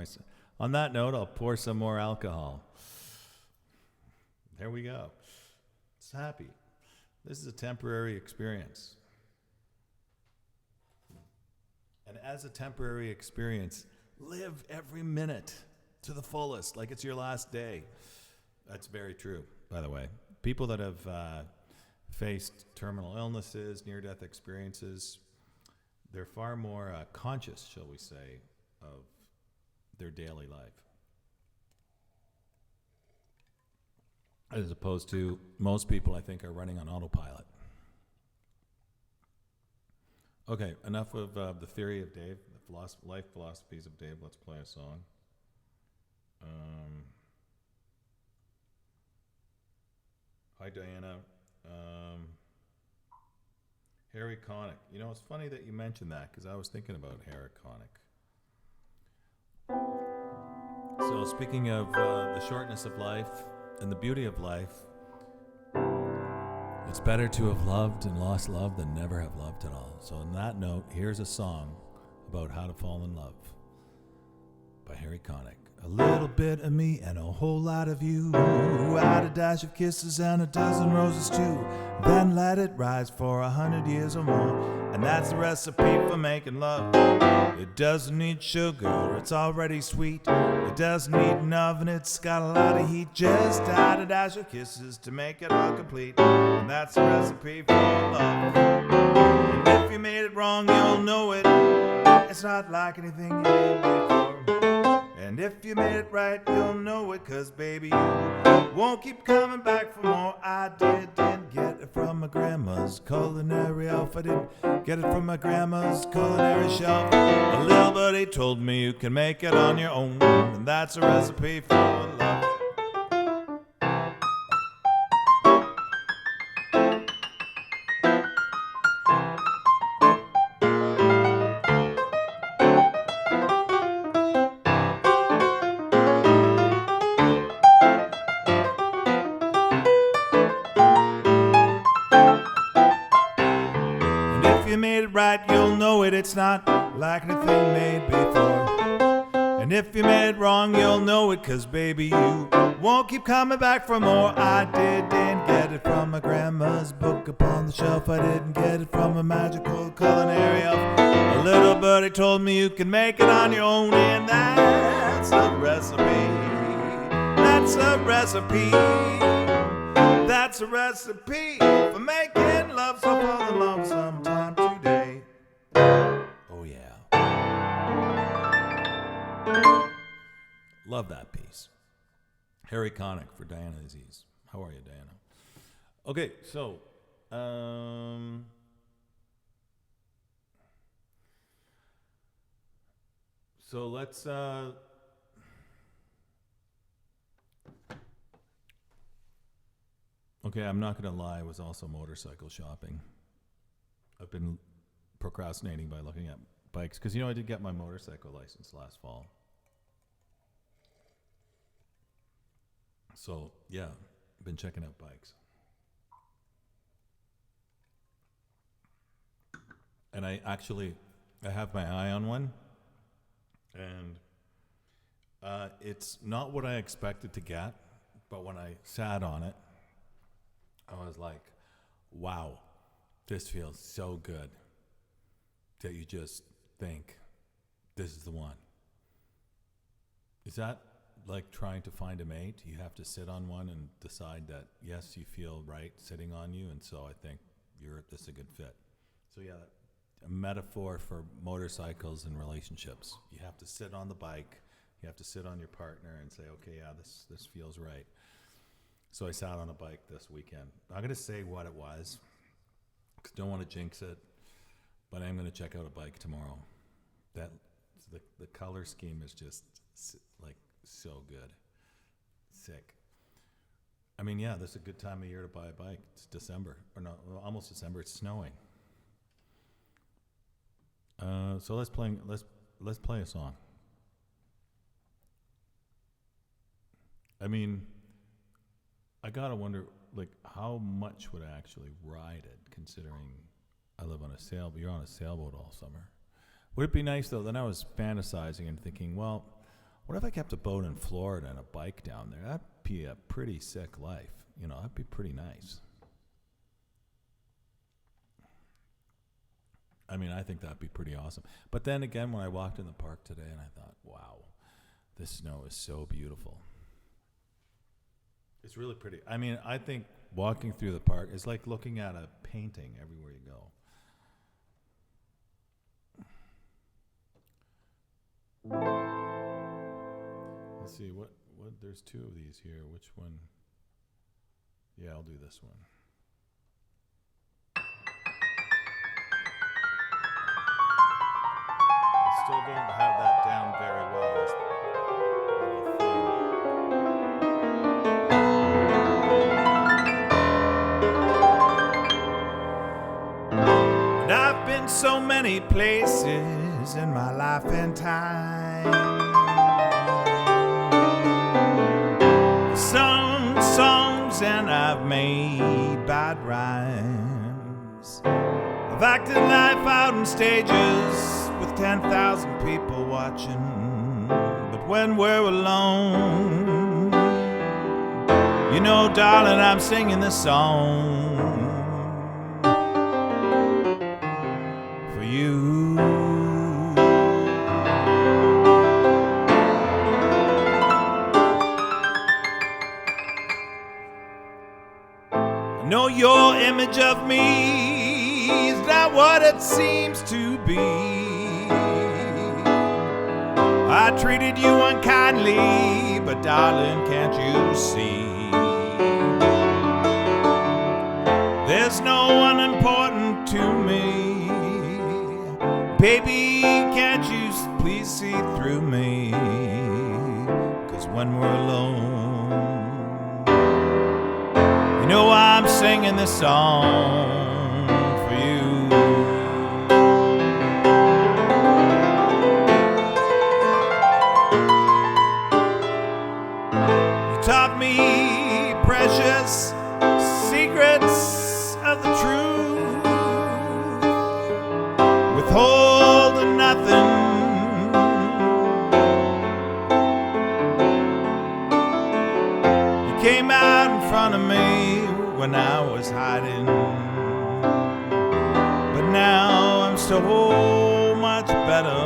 on that note, I'll pour some more alcohol. There we go. It's happy. This is a temporary experience. And as a temporary experience, live every minute to the fullest, like it's your last day. That's very true, by the way. People that have faced terminal illnesses, near-death experiences, they're far more conscious, shall we say, of their daily life, as opposed to most people, I think, are running on autopilot. Okay, enough of the theory of Dave, the life philosophies of Dave. Let's play a song. Hi, Diana. Harry Connick. You know, it's funny that you mentioned that because I was thinking about Harry Connick. So, speaking of the shortness of life and the beauty of life, it's better to have loved and lost love than never have loved at all. So, on that note, here's a song about how to fall in love by Harry Connick. A little bit of me and a whole lot of you. Add a dash of kisses and a dozen roses too. Then let it rise for 100 years or more. And that's the recipe for making love. It doesn't need sugar, it's already sweet. It doesn't need an oven, it's got a lot of heat. Just add a dash of kisses to make it all complete. And that's the recipe for love. And if you made it wrong, you'll know it. It's not like anything you made before. And if you made it right, you'll know it, 'cause baby, you won't keep coming back for more. I didn't get it from my grandma's culinary elf. I didn't get it from my grandma's culinary shelf. A little birdie told me you can make it on your own, and that's a recipe for love. Right, you'll know it, it's not like anything made before. And if you made it wrong, you'll know it, 'cause baby, you won't keep coming back for more. I didn't get it from my grandma's book upon the shelf. I didn't get it from a magical culinary elf. A little birdie told me you can make it on your own, and that's a recipe. That's a recipe. That's a recipe for making love. So fall in love sometime today. Oh yeah. Love that piece. Harry Connick for Diana Aziz. How are you, Diana? Okay, so let's okay, I'm not going to lie, I was also motorcycle shopping. I've been procrastinating by looking at bikes because, you know, I did get my motorcycle license last fall. So, yeah, I've been checking out bikes. And I have my eye on one. And it's not what I expected to get, but when I sat on it, I was like, wow, this feels so good that you just think this is the one. Is that like trying to find a mate? You have to sit on one and decide that, yes, you feel right sitting on you, and so I think this is a good fit. So yeah, a metaphor for motorcycles and relationships. You have to sit on the bike, you have to sit on your partner and say, okay, yeah, this feels right. So I sat on a bike this weekend. I'm going to say what it was, because I don't want to jinx it, but I'm going to check out a bike tomorrow. That the color scheme is just like so good. Sick. I mean, yeah, this is a good time of year to buy a bike. It's December, or no, almost December. It's snowing. So let's play a song. I mean, I gotta wonder, like, how much would I actually ride it, considering I live on a sailboat. You're on a sailboat all summer. Would it be nice, though? Then I was fantasizing and thinking, well, what if I kept a boat in Florida and a bike down there? That'd be a pretty sick life. You know, that'd be pretty nice. I mean, I think that'd be pretty awesome. But then again, when I walked in the park today and I thought, wow, this snow is so beautiful. It's really pretty. I mean, I think walking through the park is like looking at a painting everywhere you go. Let's see, what there's two of these here. Which one? Yeah, I'll do this one. I still don't have that down very well. This little thing. so many places in my life and time. Sung songs and I've made bad rhymes. I've acted life out on stages with 10,000 people watching. But when we're alone, you know, darling, I'm singing this song for you. I know your image of me is not what it seems to be. I treated you unkindly, but darling, can't you see? There's no one important to me. Baby, can't you please see through me? 'Cause when we're alone, you know I'm singing this song for you. You taught me precious secrets of the truth, withholding nothing. You came out in front of me when I was hiding, but now I'm so much better.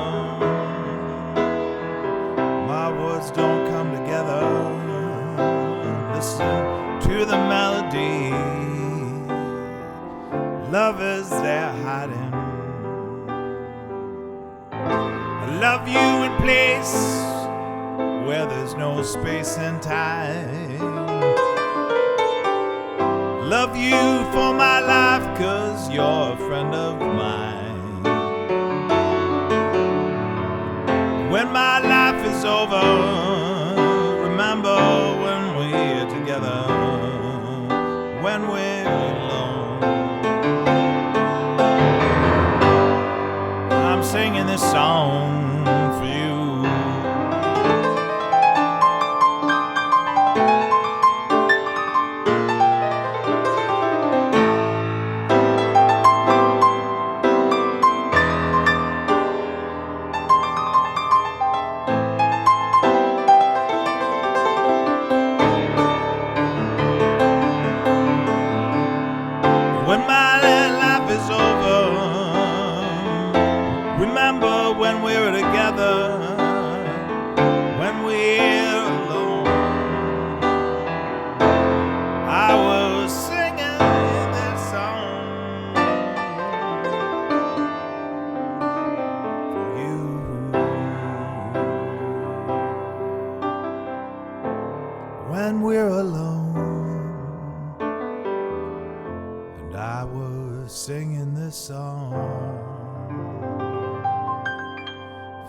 My words don't come together. Listen to the melody. Love is there hiding. I love you in place where there's no space and time. Love you for my life 'cause you're a friend of mine. When my life is over, remember when we're together. When we're alone, I'm singing this song for you. When my life is over, remember when we're together. When we're alone, I was singing this song for you. When we're alone, and I was singing this song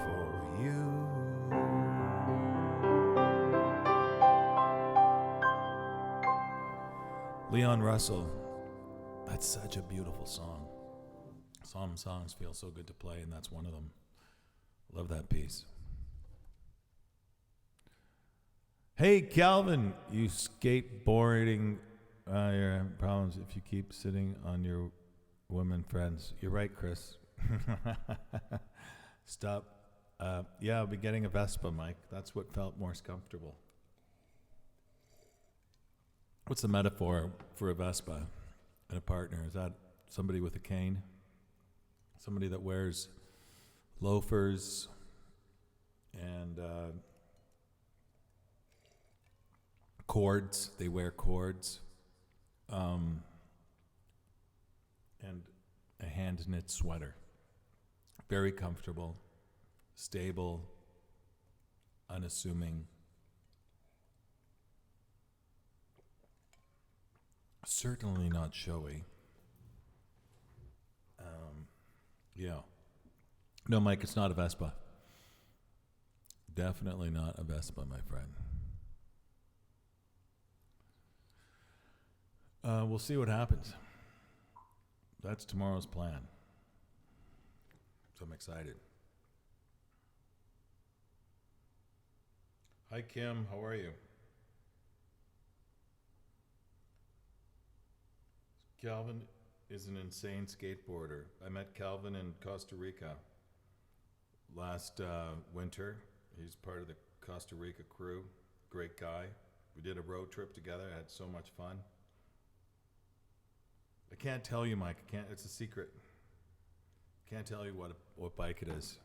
for you. Leon Russell, that's such a beautiful song. Some songs feel so good to play, and that's one of them. Love that piece. Hey, Calvin, you skateboarding. You're having problems if you keep sitting on your women friends. You're right, Chris. Stop. Yeah, I'll be getting a Vespa, Mike. That's what felt most comfortable. What's the metaphor for a Vespa and a partner? Is that somebody with a cane? Somebody that wears loafers and cords. They wear cords. And a hand-knit sweater. Very comfortable, stable, unassuming. Certainly not showy. Yeah. No, Mike, it's not a Vespa. Definitely not a Vespa, my friend. We'll see what happens. That's tomorrow's plan. So I'm excited. Hi, Kim. How are you? Calvin is an insane skateboarder. I met Calvin in Costa Rica last winter. He's part of the Costa Rica crew. Great guy. We did a road trip together. I had so much fun. I can't tell you, Mike. I can't. It's a secret. Can't tell you what bike it is.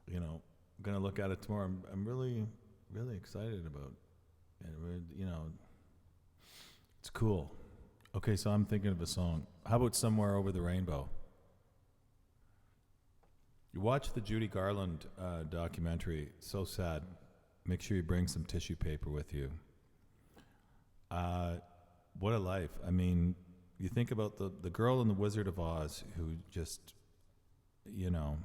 You know, I'm gonna look at it tomorrow. I'm really, really excited about it. You know, it's cool. Okay, so I'm thinking of a song. How about Somewhere Over the Rainbow? You watch the Judy Garland documentary. It's so sad. Make sure you bring some tissue paper with you. What a life. I mean, you think about the girl in The Wizard of Oz who just, you know,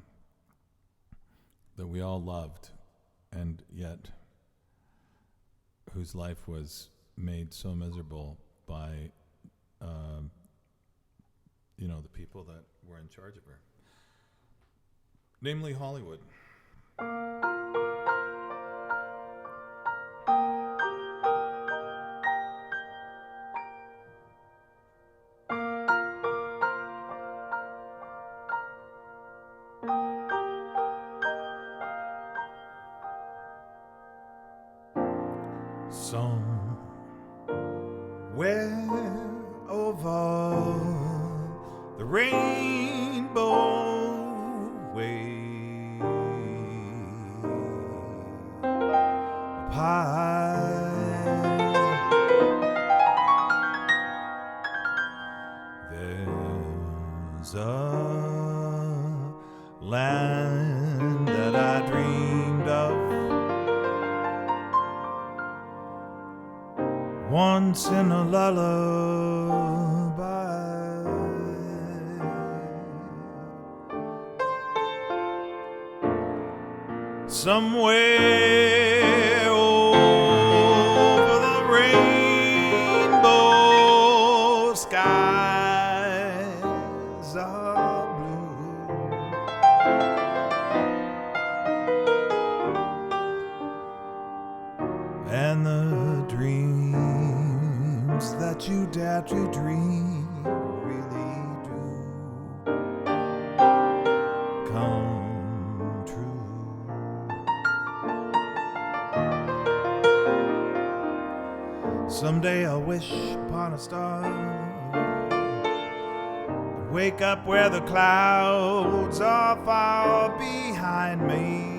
that we all loved, and yet whose life was made so miserable by, you know, the people that were in charge of her. Namely Hollywood. Somewhere over the rainbow way, up high, there's a land that I dreamed of once in a lullaby. Somewhere over the rainbow, skies are blue, and the dreams that you dare to dream really do come true. Someday I'll wish upon a star and wake up where the clouds are far behind me,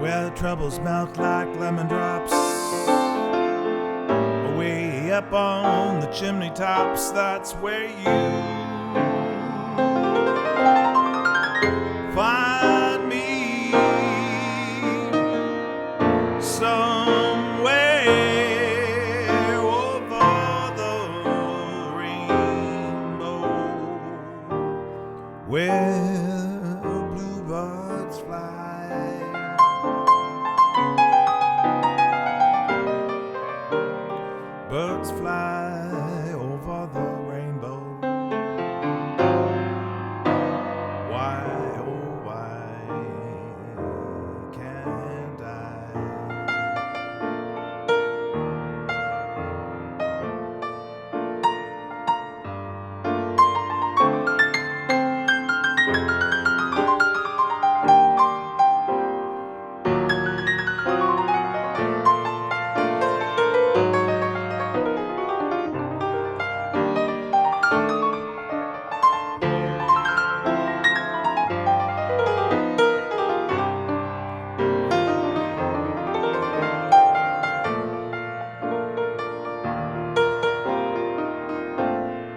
where the troubles melt like lemon drops away up on the chimney tops. That's where you find me, somewhere over the rainbow, where bluebirds fly. Birds fly over the rainbow. Why, oh why can't I?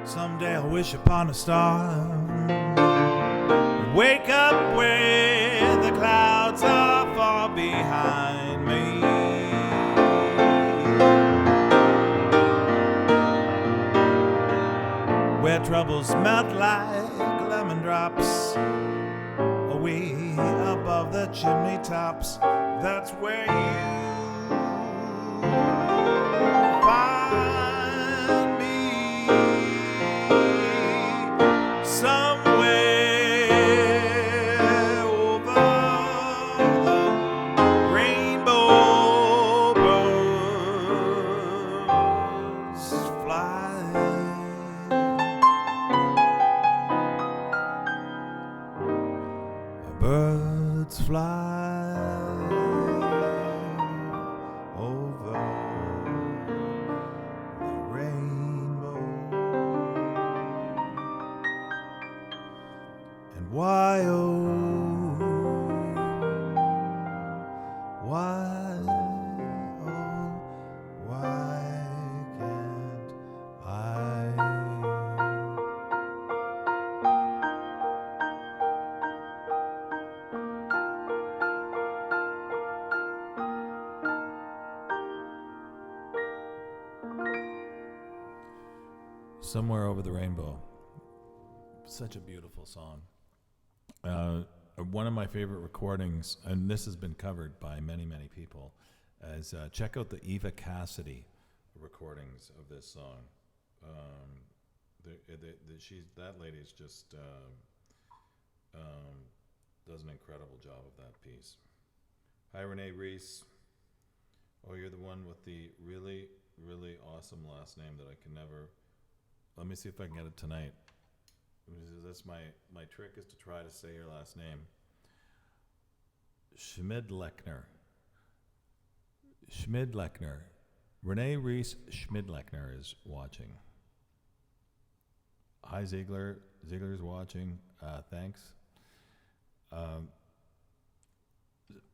Someday I'll wish upon a star and wake up where the clouds are far behind me, where troubles melt like lemon drops away above the chimney tops. That's where you find me somewhere over the rainbow. Birds fly. Birds fly over the rainbow. And why, oh, why, oh, why can't I? Somewhere Over the Rainbow. Such a beautiful song. One of my favorite recordings, and this has been covered by many, many people, is check out the Eva Cassidy recordings of this song. That lady's just does an incredible job of that piece. Hi, Renee Reese. Oh, you're the one with the really, really awesome last name that I can never. Let me see if I can get it tonight. That's my trick is to try to say your last name. Schmidlechner. Renee Reese Schmidlechner is watching. Hi, Ziegler. Ziegler's watching. Thanks.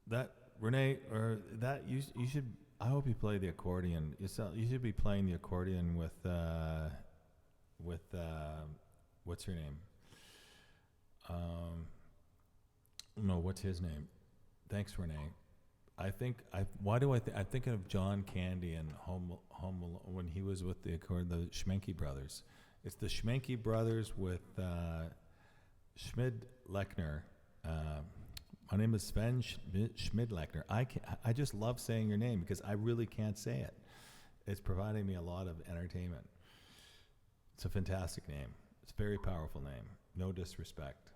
That Renee, or that you should. I hope you play the accordion. You should be playing the accordion with what's her name? No, what's his name? Thanks, Renee. I'm thinking of John Candy and Home when he was with the Schmenke Brothers. It's the Schmenke Brothers with Schmidlechner. My name is Sven Schmidlechner. I just love saying your name because I really can't say it. It's providing me a lot of entertainment. It's a fantastic name. It's a very powerful name. No disrespect.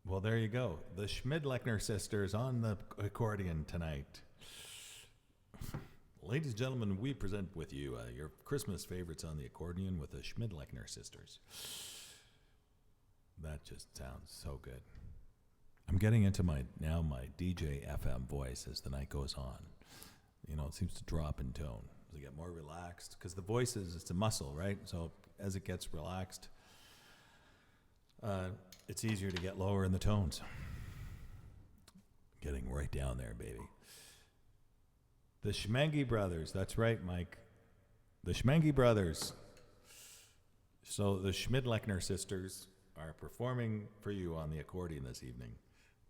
Well, there you go. The Schmidlechner sisters on the accordion tonight. Ladies and gentlemen, we present with you your Christmas favorites on the accordion with the Schmidlechner sisters. That just sounds so good. I'm getting into my DJ FM voice as the night goes on. You know, it seems to drop in tone. As I get more relaxed, because the voice it's a muscle, right? So as it gets relaxed, it's easier to get lower in the tones. Getting right down there, baby. The Schmenke Brothers. That's right, Mike. The Schmenke Brothers. So the Schmidlechner sisters are performing for you on the accordion this evening.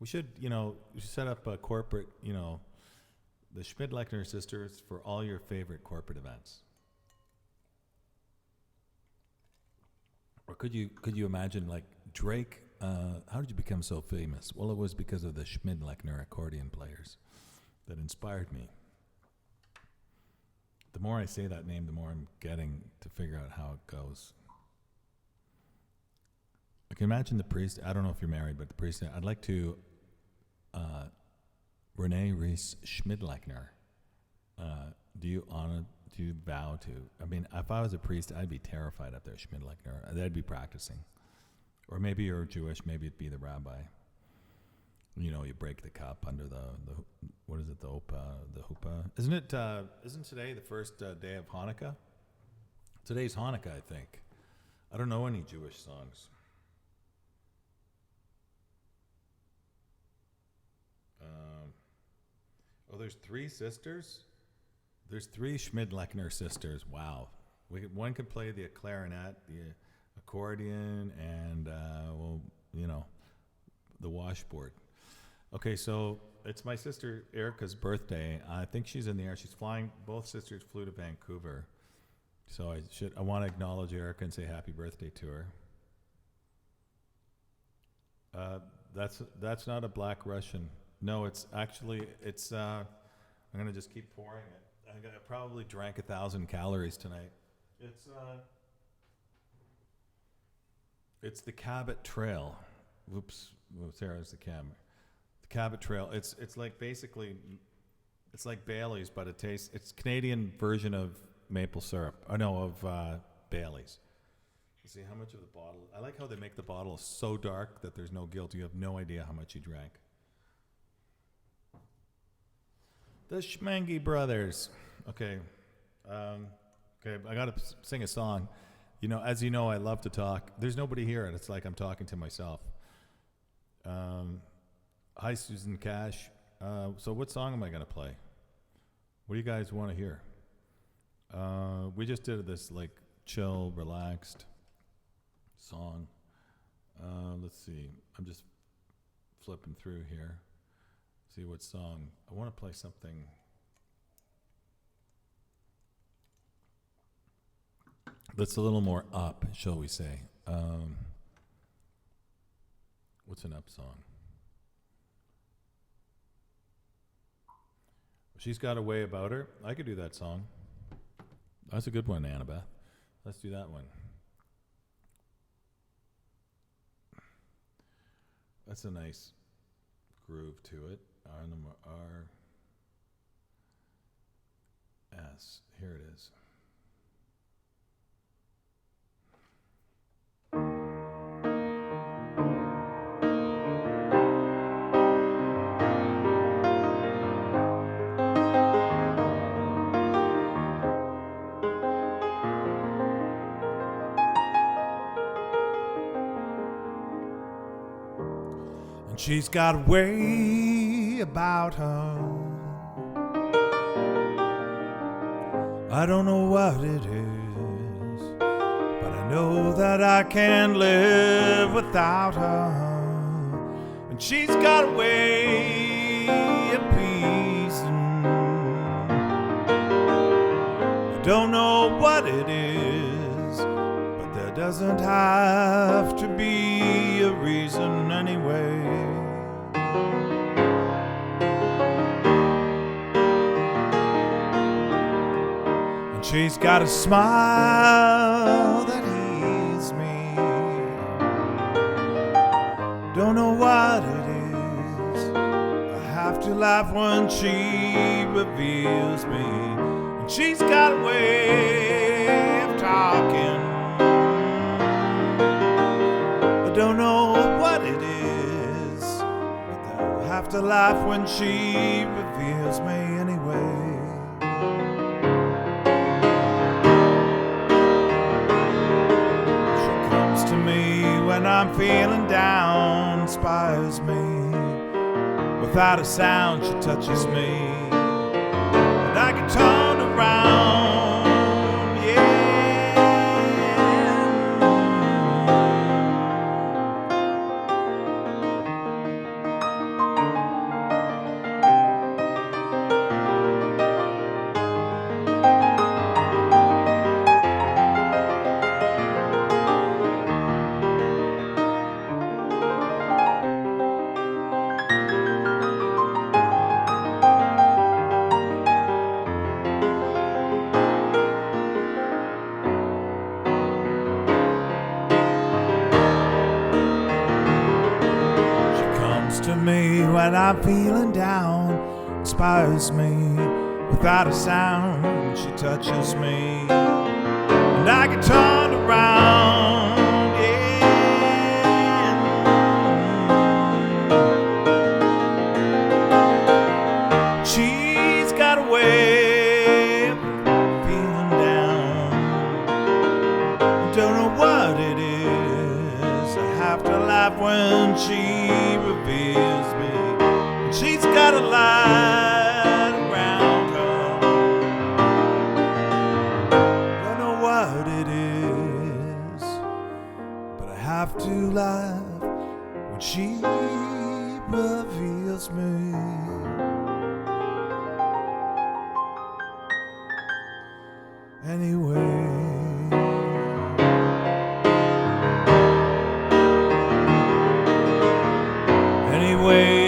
We should set up a corporate, the Schmidlechner sisters for all your favorite corporate events. Or could you imagine, like, Drake, how did you become so famous? Well, it was because of the Schmidlechner accordion players that inspired me. The more I say that name, the more I'm getting to figure out how it goes. I can imagine the priest, I don't know if you're married, but the priest, I'd like to, Renee Reese Schmidlechner, do you vow to, I mean, if I was a priest, I'd be terrified up there, Schmidlechner. I'd be practicing. Or maybe you're Jewish, maybe it'd be the rabbi. You know, you break the cup under the what is it, the huppah? Isn't today the first day of Hanukkah? Today's Hanukkah, I think. I don't know any Jewish songs. There's 3 sisters? There's 3 Schmidlechner sisters. Wow. One could play the clarinet, the accordion, and, the washboard. Okay, so it's my sister Erica's birthday. I think she's in the air. She's flying. Both sisters flew to Vancouver. So I want to acknowledge Erica and say happy birthday to her. That's not a Black Russian. No, it's I'm gonna just keep pouring it. I probably drank 1,000 calories tonight. It's the Cabot Trail. Whoops, Sarah's the camera. The Cabot Trail. It's like basically, it's like Bailey's, but it's Canadian version of maple syrup. Oh no, of Bailey's. Let's see how much of the bottle. I like how they make the bottle so dark that there's no guilt. You have no idea how much you drank. The Schmangy Brothers. Okay. Okay, I gotta sing a song. You know, as you know, I love to talk. There's nobody here, and it's like I'm talking to myself. Hi, Susan Cash. So what song am I gonna play? What do you guys want to hear? We just did this like chill, relaxed song. Let's see. I'm just flipping through here. See what song. I want to play something. That's a little more up, shall we say. What's an up song? She's Got a Way About Her. I could do that song. That's a good one, Annabeth. Let's do that one. That's a nice groove to it. R-S. Here it is. And she's got a way about her. I don't know what it is, but I know that I can't live without her. And she's got a way of pleasing. I don't know what it is, but there doesn't have to be a reason anyway. She's got a smile that heals me. Don't know what it is. I have to laugh when she reveals me. And she's got a way of talking. I don't know what it is, but I have to laugh when she reveals me anyway. When I'm feeling down, inspires me. Without a sound, she touches me, and I get turned around, yeah. To me when I'm feeling down, inspires me. Without a sound, she touches me, and I get turned around, yeah. She's got a way of feeling down. Don't know what it is. I have to laugh when she reveals me. She's got a light around her. Don't know what it is, but I have to laugh when she reveals me. Anyway. Anyway.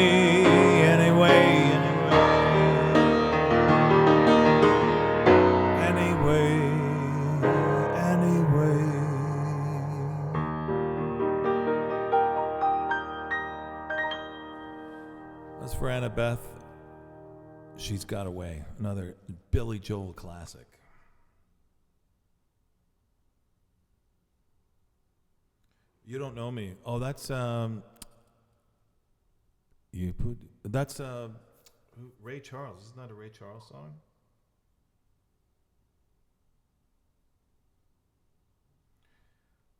for Annabeth. She's Got Away, another Billy Joel classic. You don't know me. Oh, that's Ray Charles. Isn't that a Ray Charles song?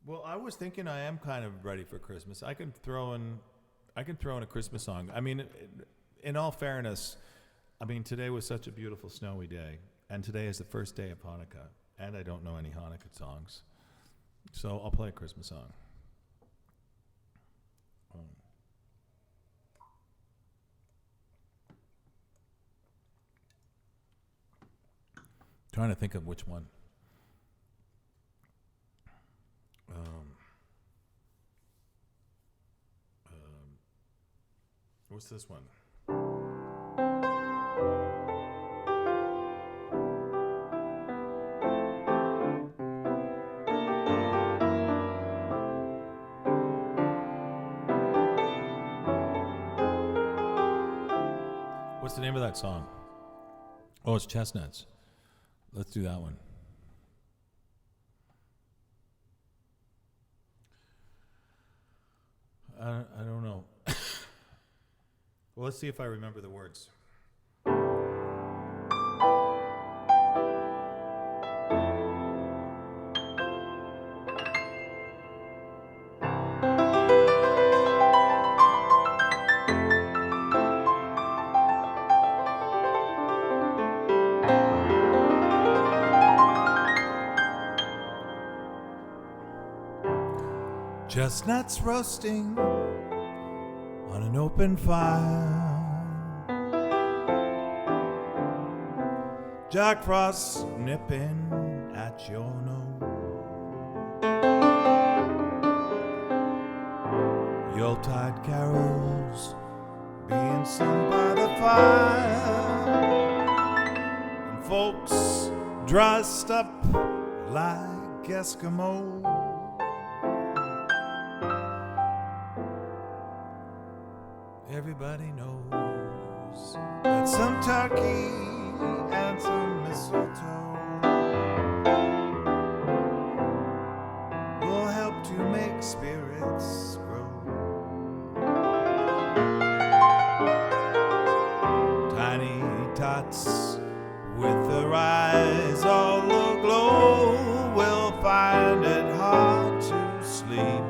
Well, I was thinking I am kind of ready for Christmas. I can throw in a Christmas song. I mean, in all fairness, I mean, today was such a beautiful snowy day, and today is the first day of Hanukkah, and I don't know any Hanukkah songs. So I'll play a Christmas song. Trying to think of which one. What's this one? What's the name of that song? Oh, it's Chestnuts. Let's do that one. I don't know. Well, let's see if I remember the words. Chestnuts roasting on an open fire, Jack Frost nipping at your nose, Yuletide carols being sung by the fire, and folks dressed up like Eskimos. Everybody knows that some turkey and some mistletoe will help to make spirits grow. Tiny tots with their eyes all aglow will find it hard to sleep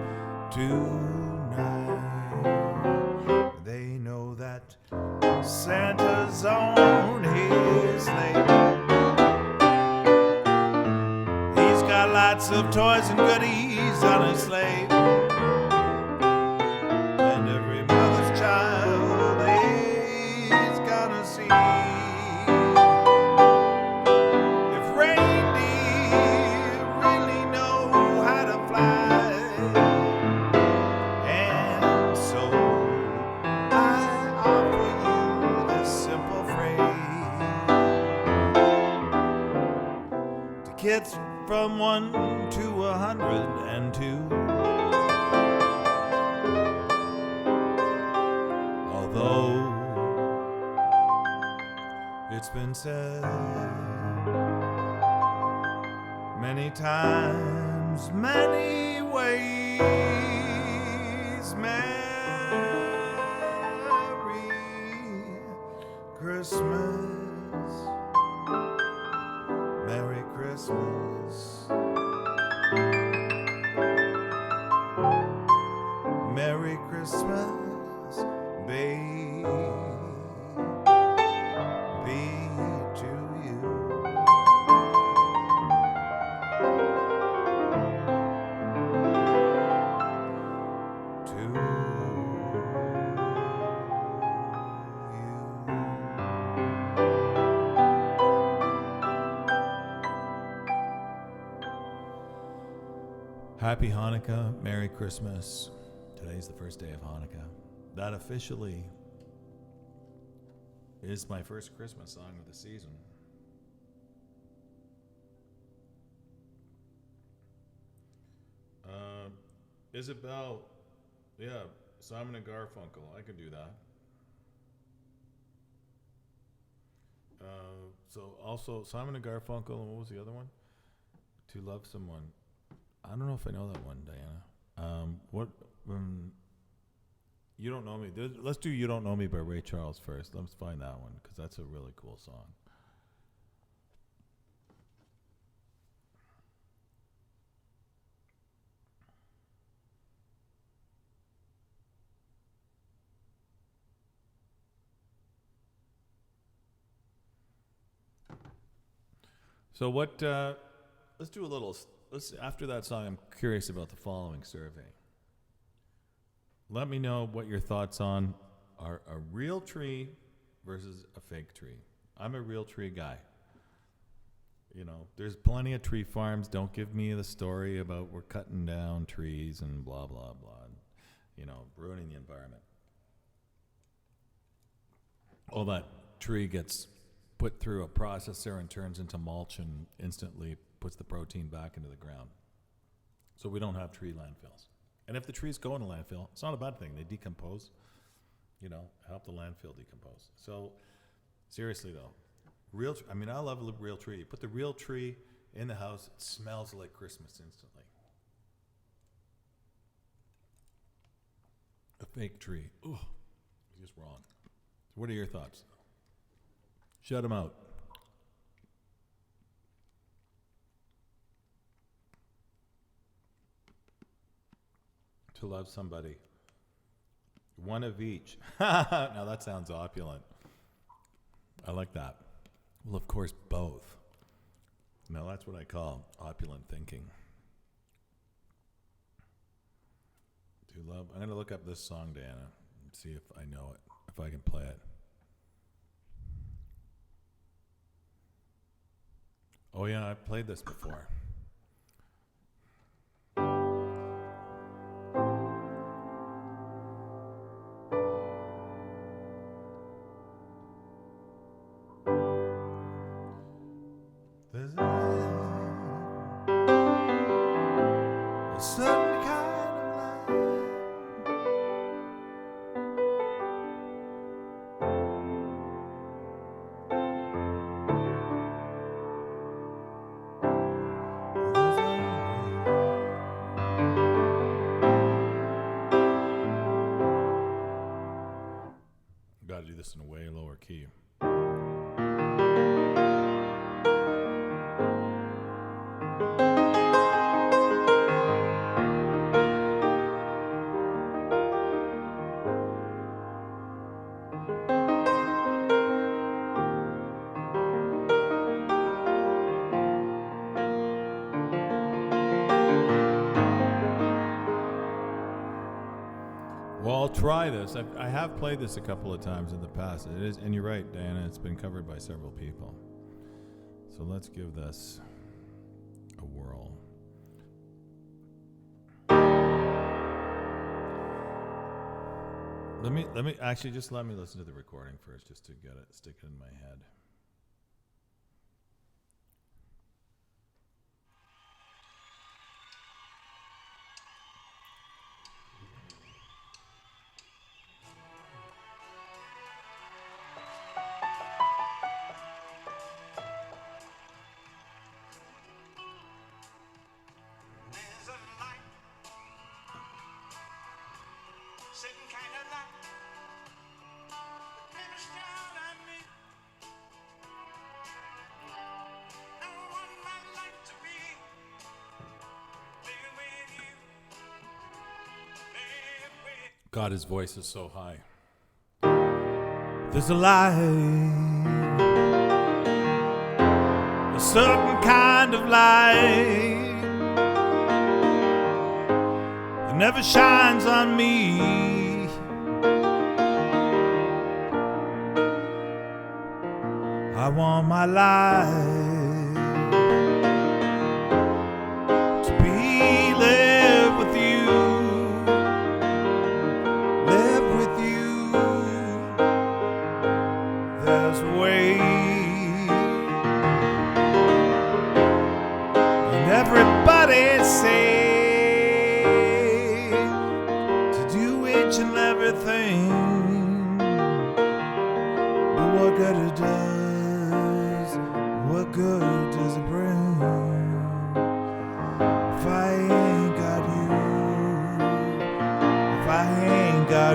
tonight. They know that Santa's on his sleigh. He's got lots of toys and goodies on his sleigh, and every mother's child is gonna see if reindeer really know how to fly. And so I offer you this simple phrase to kids from 1 to 102. Although it's been said many times, many ways, Merry Christmas, Merry Christmas, Merry Christmas, baby, to you. To you. Happy Hanukkah, Merry Christmas. Today's the first day of Hanukkah. That officially is my first Christmas song of the season. Isabel, yeah, Simon and Garfunkel, I could do that. So also Simon and Garfunkel, and what was the other one? To Love Someone. I don't know if I know that one, Diana. What? You Don't Know Me. Let's do You Don't Know Me by Ray Charles first. Let's find that one because that's a really cool song. So what? Let's do a little. After that song, I'm curious about the following survey. Let me know what your thoughts on are a real tree versus a fake tree. I'm a real tree guy. You know, there's plenty of tree farms. Don't give me the story about we're cutting down trees and blah blah blah. You know, ruining the environment. All that tree gets put through a processor and turns into mulch and instantly puts the protein back into the ground. So we don't have tree landfills. And if the trees go in a landfill, it's not a bad thing. They decompose, you know, help the landfill decompose. So seriously though, I love a real tree. You put the real tree in the house, it smells like Christmas instantly. A fake tree, ugh, it's just wrong. So what are your thoughts? Shut them out. To love somebody. One of each. Now that sounds opulent. I like that. Well, of course, both. Now that's what I call opulent thinking. To love. I'm going to look up this song, Diana, and see if I know it, if I can play it. Oh yeah, I've played this before. There's a certain kind of light. Got to do this in a way lower key. Well, I'll try this. I have played this a couple of times in the past. It is, and you're right, Diana. It's been covered by several people. So let's give this a whirl. Let me listen to the recording first, just to get it, stick it in my head. There's a light, certain kind of light, that glimmers down on me. No one might like to be living with you, live with. God, his voice is so high. There's a light, a certain kind of light that never shines on me. I want my life to be live with you, live with you. There's a way, and everybody say to do each and everything, but what good it does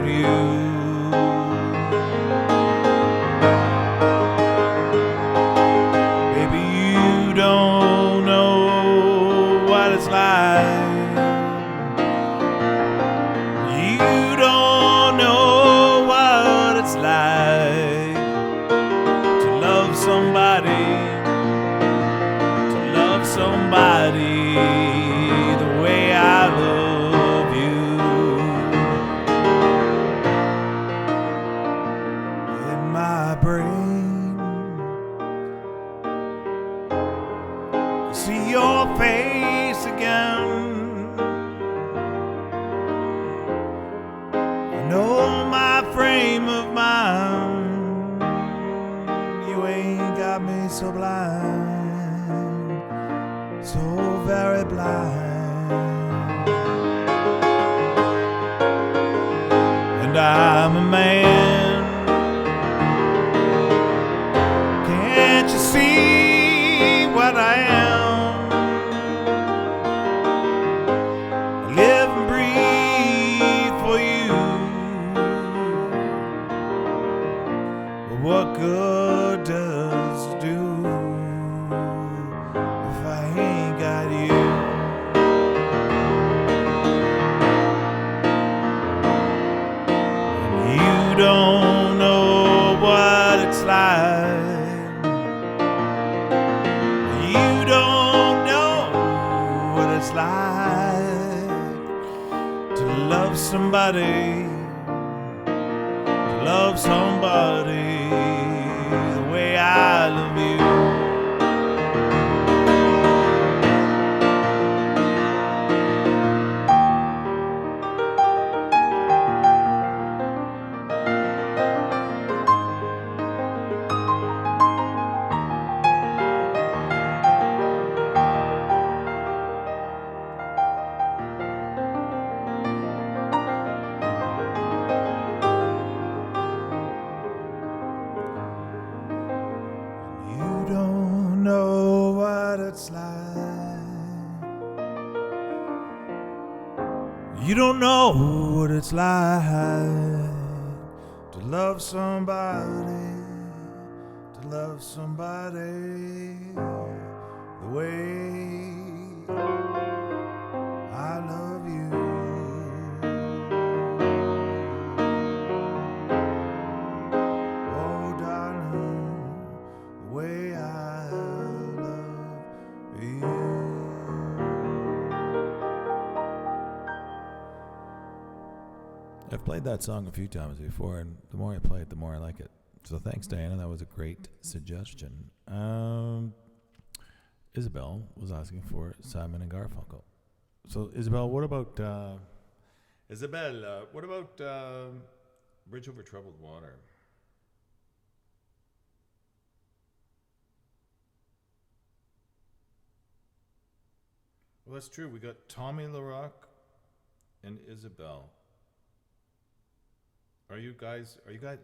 without you. Baby, you don't know what it's like. You don't know what it's like to love somebody, the way I love you. In my brain, I see your face again. I know my frame of mind. You ain't got me so blind, so very blind. And I'm a man. Can't you see what I am? I live and breathe for you. But what good does it do if I ain't got you? And you don't know what it's like. You don't know what it's like to love somebody, the way I love you. You don't know what it's like. You don't know what it's like to love somebody, the way I love you. Oh, darling, the way I love you. I've played that song a few times before, and the more I play it, the more I like it. So thanks, Diana. That was a great suggestion. Isabel was asking for Simon and Garfunkel. So Isabel, what about Bridge Over Troubled Water? Well, that's true. We got Tommy LaRock and Isabel. Are you guys,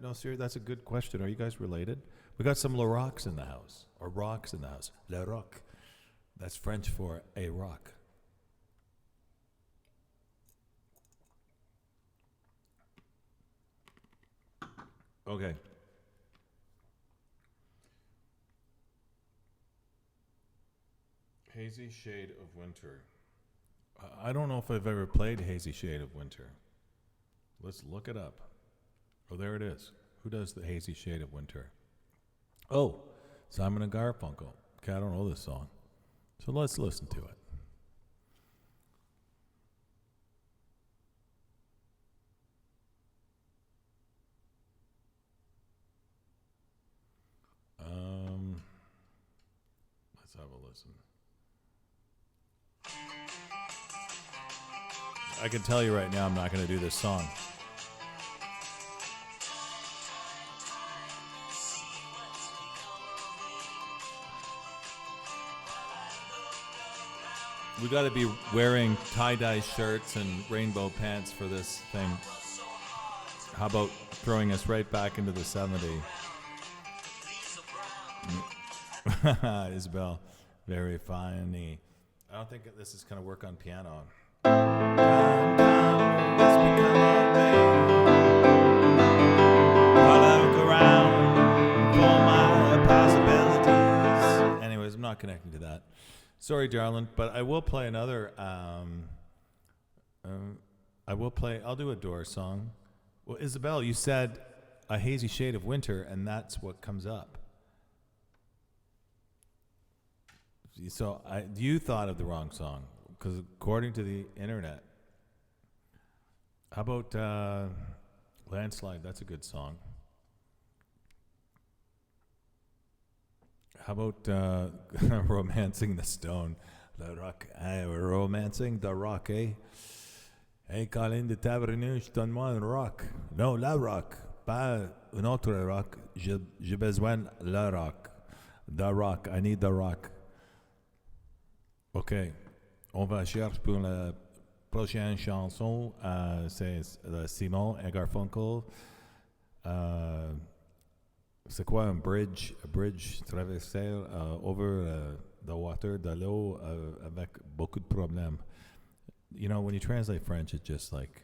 no, seriously, that's a good question. Are you guys related? We got some LaRocks in the house, or rocks in the house. La Rock. That's French for a rock. Okay. Hazy Shade of Winter. I don't know if I've ever played Hazy Shade of Winter. Let's look it up. Oh, there it is. Who does the Hazy Shade of Winter? Oh, Simon and Garfunkel. Okay, I don't know this song. So let's listen to it. Let's have a listen. I can tell you right now I'm not going to do this song. We got to be wearing tie-dye shirts and rainbow pants for this thing. How about throwing us right back into the 70s? Isabel, very funny. I don't think this is going to work on piano. It's become a man. not connecting to that. Sorry, darling, but I will play another. I'll do a Doors song. Well, Isabel, you said A Hazy Shade of Winter, and that's what comes up. So you thought of the wrong song, because according to the internet. How about Landslide? That's a good song. How about Romancing the Stone? The rock. Romancing the rock, eh? Hey, Colin de Tavernier, donne-moi un rock. Non, la rock. Pas un autre rock. J'ai besoin la rock. The rock. I need the rock. OK. On va chercher pour la prochaine chanson. C'est Simon et Garfunkel. C'est quoi un bridge? A bridge traversé over the water, de l'eau, avec beaucoup de problèmes. You know, when you translate French, it just like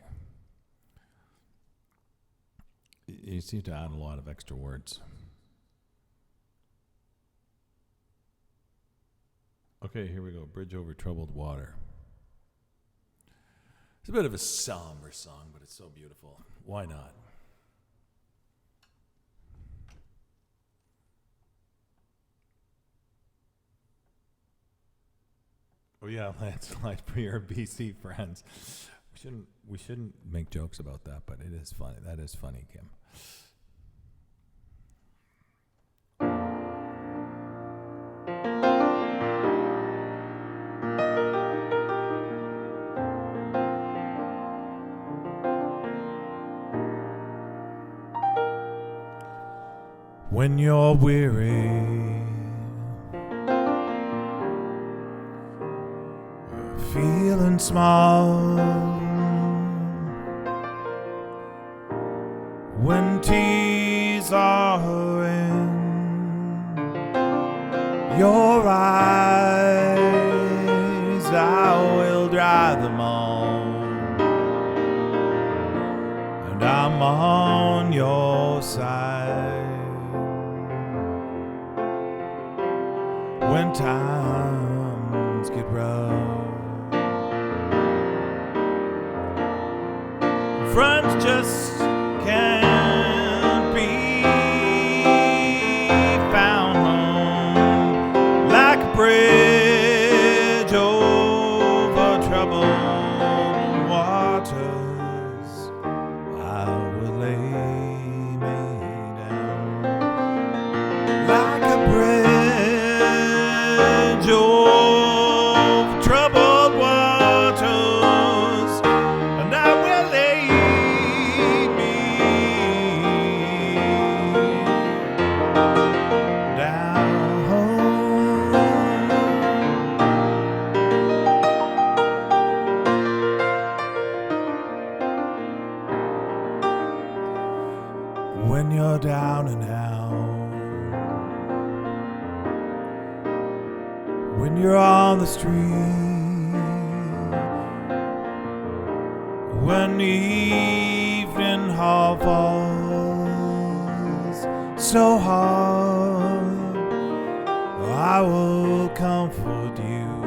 you seem to add a lot of extra words. Okay, here we go. Bridge over troubled water. It's a bit of a somber song, but it's so beautiful. Why not? Oh yeah, Landslide for your BC friends. We shouldn't make jokes about that, but it is funny. That is funny, Kim. When you're weary, feeling small, when tears are in your eyes, I will dry them all, and I'm on your side. When times get rough, friends just can't be found, like a bridge over troubled waters. I will lay me down, like a bridge over troubled waters, and I will lay me down. When you're down and out, when you're on the street, when the evening hall falls so hard, I will comfort you,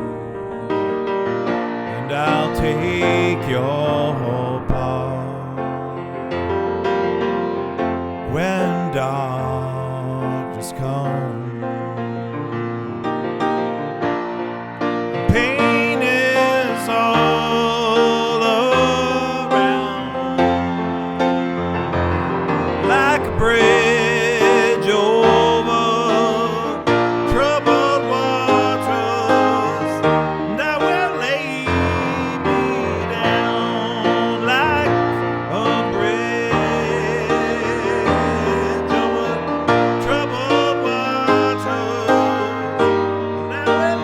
and I'll take your part. When darkness comes, pain is all around, like a bridge over troubled waters, and I will lay me down, like a bridge over troubled waters, and I will lay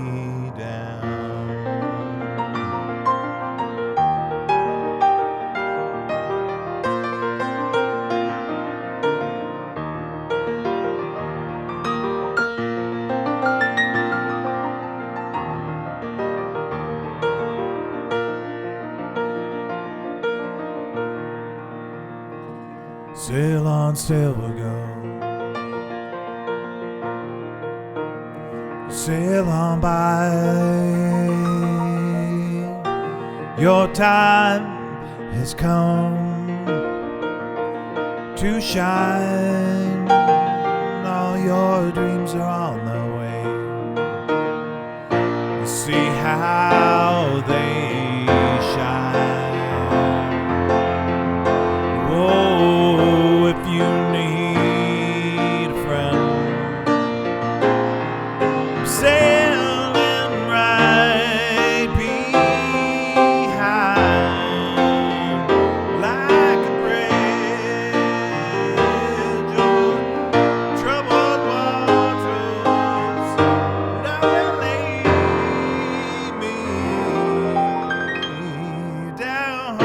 me down. Sail on, sail we'll go, sail on by. Your time has come to shine. All your dreams are on the way. See how they shine. Oh, if you need a friend, sailing right behind, like a bridge over troubled waters. Now you lay me down.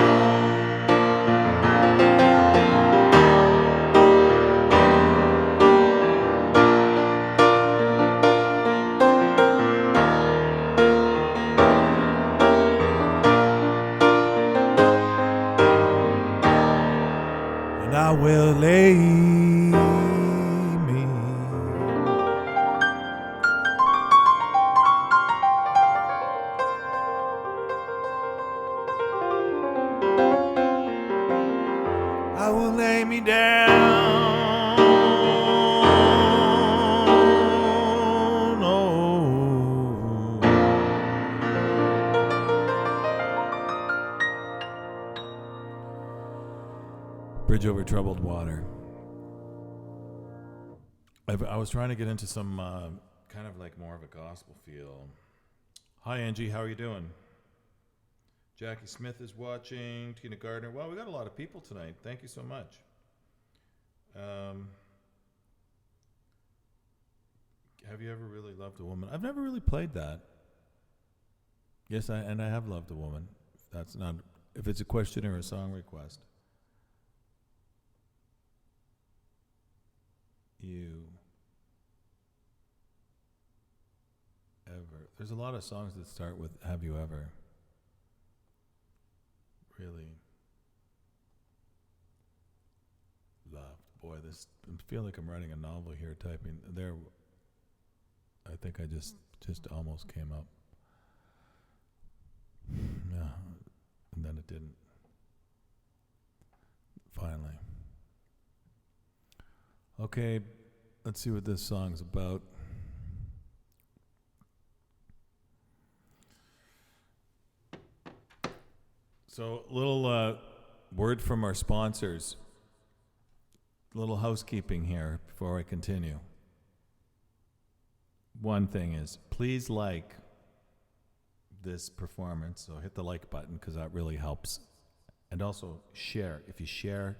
And I will lay me. I will lay me down. Oh. Bridge over troubled water. I was trying to get into some kind of like more of a gospel feel. Hi, Angie. How are you doing? Jackie Smith is watching. Tina Gardner. Well, we got a lot of people tonight. Thank you so much. Have you ever really loved a woman? I've never really played that. Yes, I have loved a woman. That's not if it's a question or a song request. You ever? There's a lot of songs that start with "Have you ever?" Really loved. Boy, this I feel like I'm writing a novel here. Typing there. I think I just almost came up. Yeah, and then it didn't. Finally. Okay, let's see what this song's about. So, a little word from our sponsors. A little housekeeping here before I continue. One thing is, please like this performance. So hit the like button because that really helps. And also share. If you share,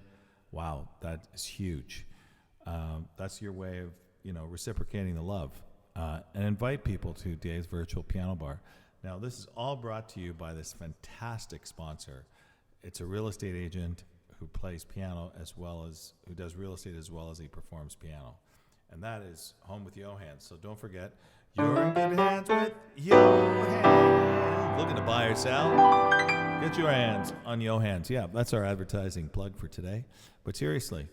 wow, that is huge. That's your way of, reciprocating the love. And invite people to Dave's Virtual Piano Bar. Now, this is all brought to you by this fantastic sponsor. It's a real estate agent who plays piano who does real estate as well as he performs piano. And that is Home with Johann. So don't forget, you're in good hands with Johann. Looking to buy or sell? Get your hands on Johann's. Yeah, that's our advertising plug for today. But seriously,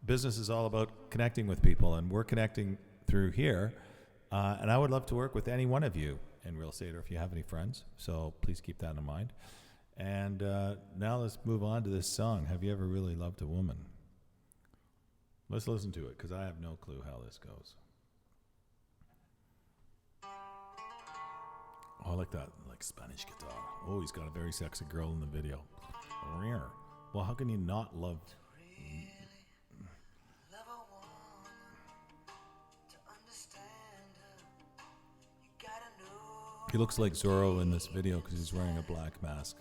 business is all about connecting with people, and we're connecting through here. And I would love to work with any one of you in real estate, or if you have any friends. So please keep that in mind. And now let's move on to this song. Have you ever really loved a woman? Let's listen to it, because I have no clue how this goes. Oh, I like that, like Spanish guitar. Oh, he's got a very sexy girl in the video. Well, how can you not love... He looks like Zorro in this video because he's wearing a black mask.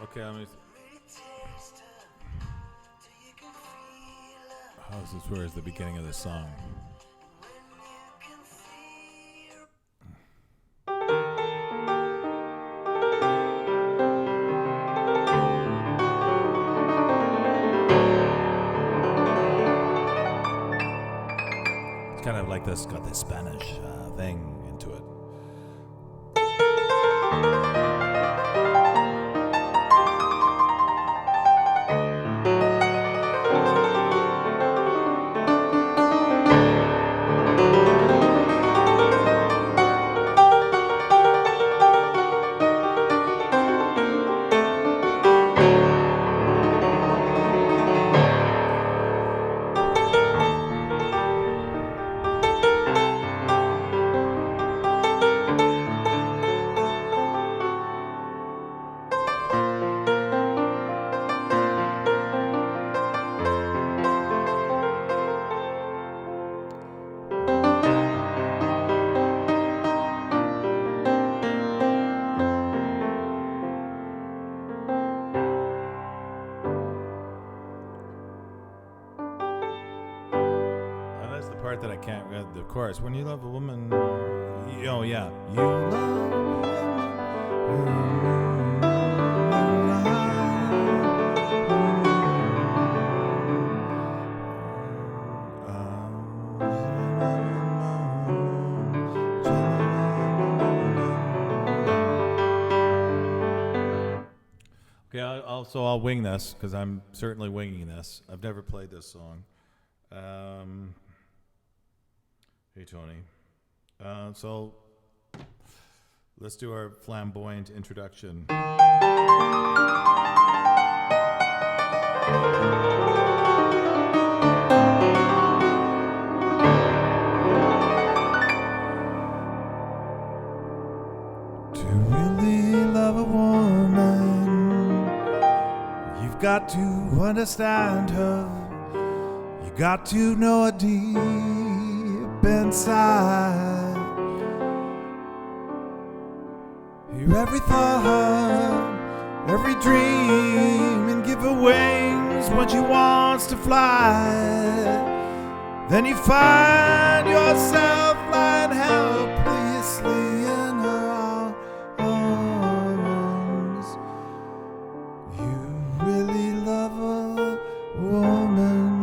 Okay, I'm gonna. Oh, this is where is the beginning of the song. It's kind of like this, got this Spanish thing into it. Part that I can't read the chorus. When you love a woman, oh yeah, you love Okay, I'll wing this because I'm certainly winging this. I've never played this song. Hey, Tony. So let's do our flamboyant introduction. To really love a woman, you've got to understand her. You got to know her deep inside. Hear every thought, every dream, and give her wings when she wants to fly. Then you find yourself lying helplessly in her arms. You really love a woman.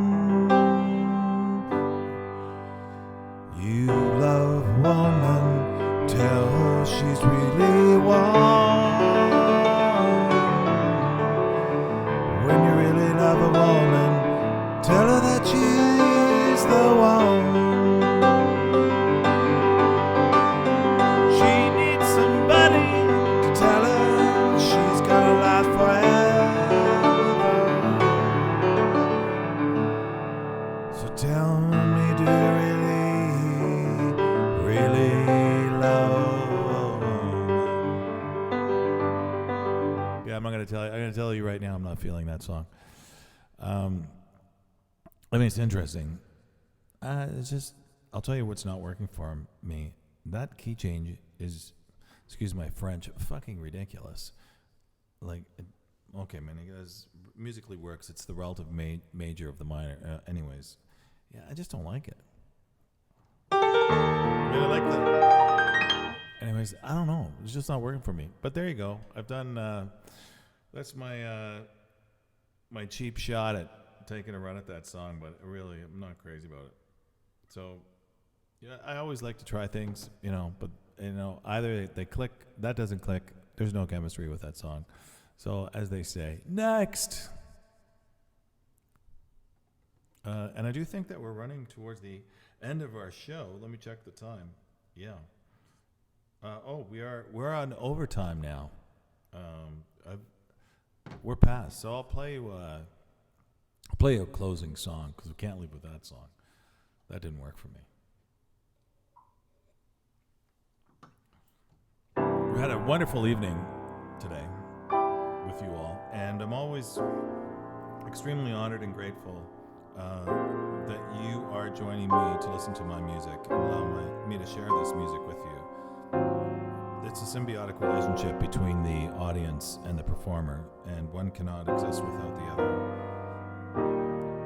You love woman, tell her she's really one. When you really love a woman, tell her that she's the one. She needs somebody to tell her she's gonna last forever. So tell me, do you really love? Yeah, I'm gonna tell you right now, I'm not feeling that song. I mean, it's interesting. It's just, I'll tell you what's not working for me. That key change is, excuse my French, fucking ridiculous. Like, okay, man, it guys, musically works. It's the relative major of the minor. Anyways, yeah, I just don't like it. Really like that. Anyways, I don't know. It's just not working for me. But there you go. I've done. That's my my cheap shot at taking a run at that song. But really, I'm not crazy about it. So, yeah, I always like to try things, But either they click, that doesn't click. There's no chemistry with that song. So, as they say, next. And I do think that we're running towards the end of our show. Let me check the time. Yeah. We're on overtime now. We're past. So I'll play you a closing song because we can't leave with that song. That didn't work for me. We had a wonderful evening today with you all, and I'm always extremely honored and grateful that you are joining me to listen to my music and allow me to share this music with you. it's a symbiotic relationship between the audience and the performer, and one cannot exist without the other.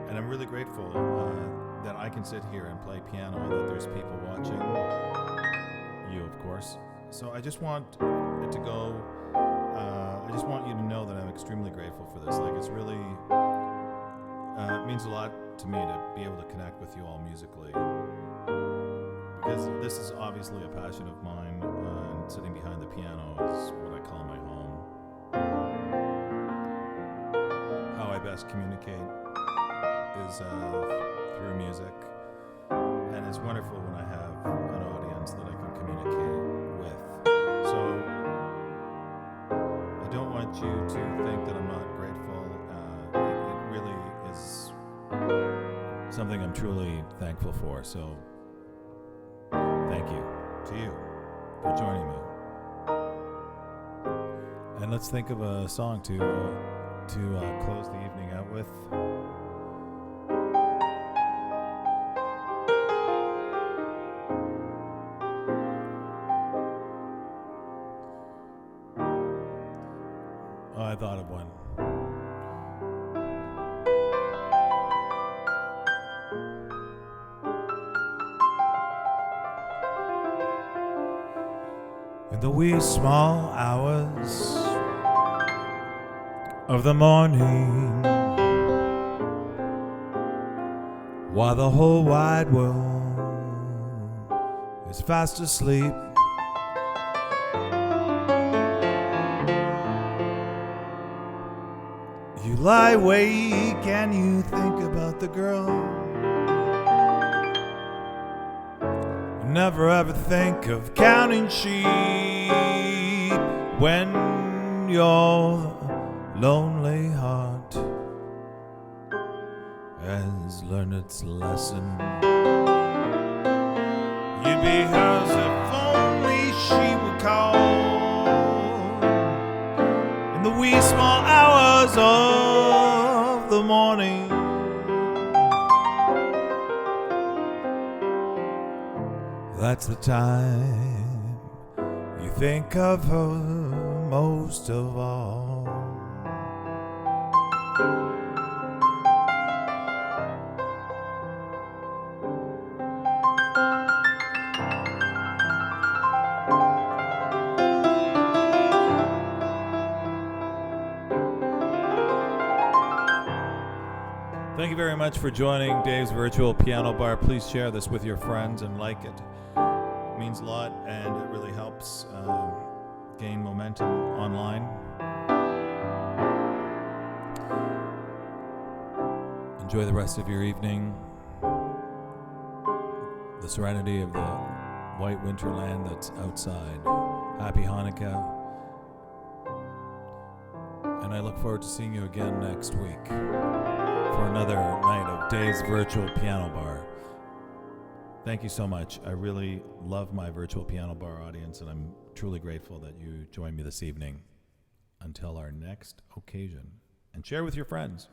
And I'm really grateful that I can sit here and play piano, and that there's people watching, you of course. So I just want it to go, I just want you to know that I'm extremely grateful for this. Like, it's really, it means a lot to me to be able to connect with you all musically, because this is obviously a passion of mine, and sitting behind the piano is what I call my home. How I best communicate is through music, and it's wonderful when I have an audience that I can communicate with. So I don't want you to think that I'm not grateful. It really is something I'm truly thankful for. So thank you to you for joining me. And let's think of a song to close the evening out with. Oh, I thought of one. In the wee small hours of the morning, while the whole wide world is fast asleep, you lie awake and you think about the girl. Never ever think of counting sheep when your lonely heart has learned its lesson. You'd be hers if only she would call in the wee small hours of the morning. That's the time you think of her most of all. Thank you very much for joining Dave's Virtual Piano Bar. Please share this with your friends and like it. It means a lot, and it really helps gain momentum online. Enjoy the rest of your evening. The serenity of the white winterland that's outside. Happy Hanukkah. And I look forward to seeing you again next week for another night of Dave's Virtual Piano Bar. Thank you so much. I really love my Virtual Piano Bar audience, and I'm truly grateful that you joined me this evening. Until our next occasion. And share with your friends.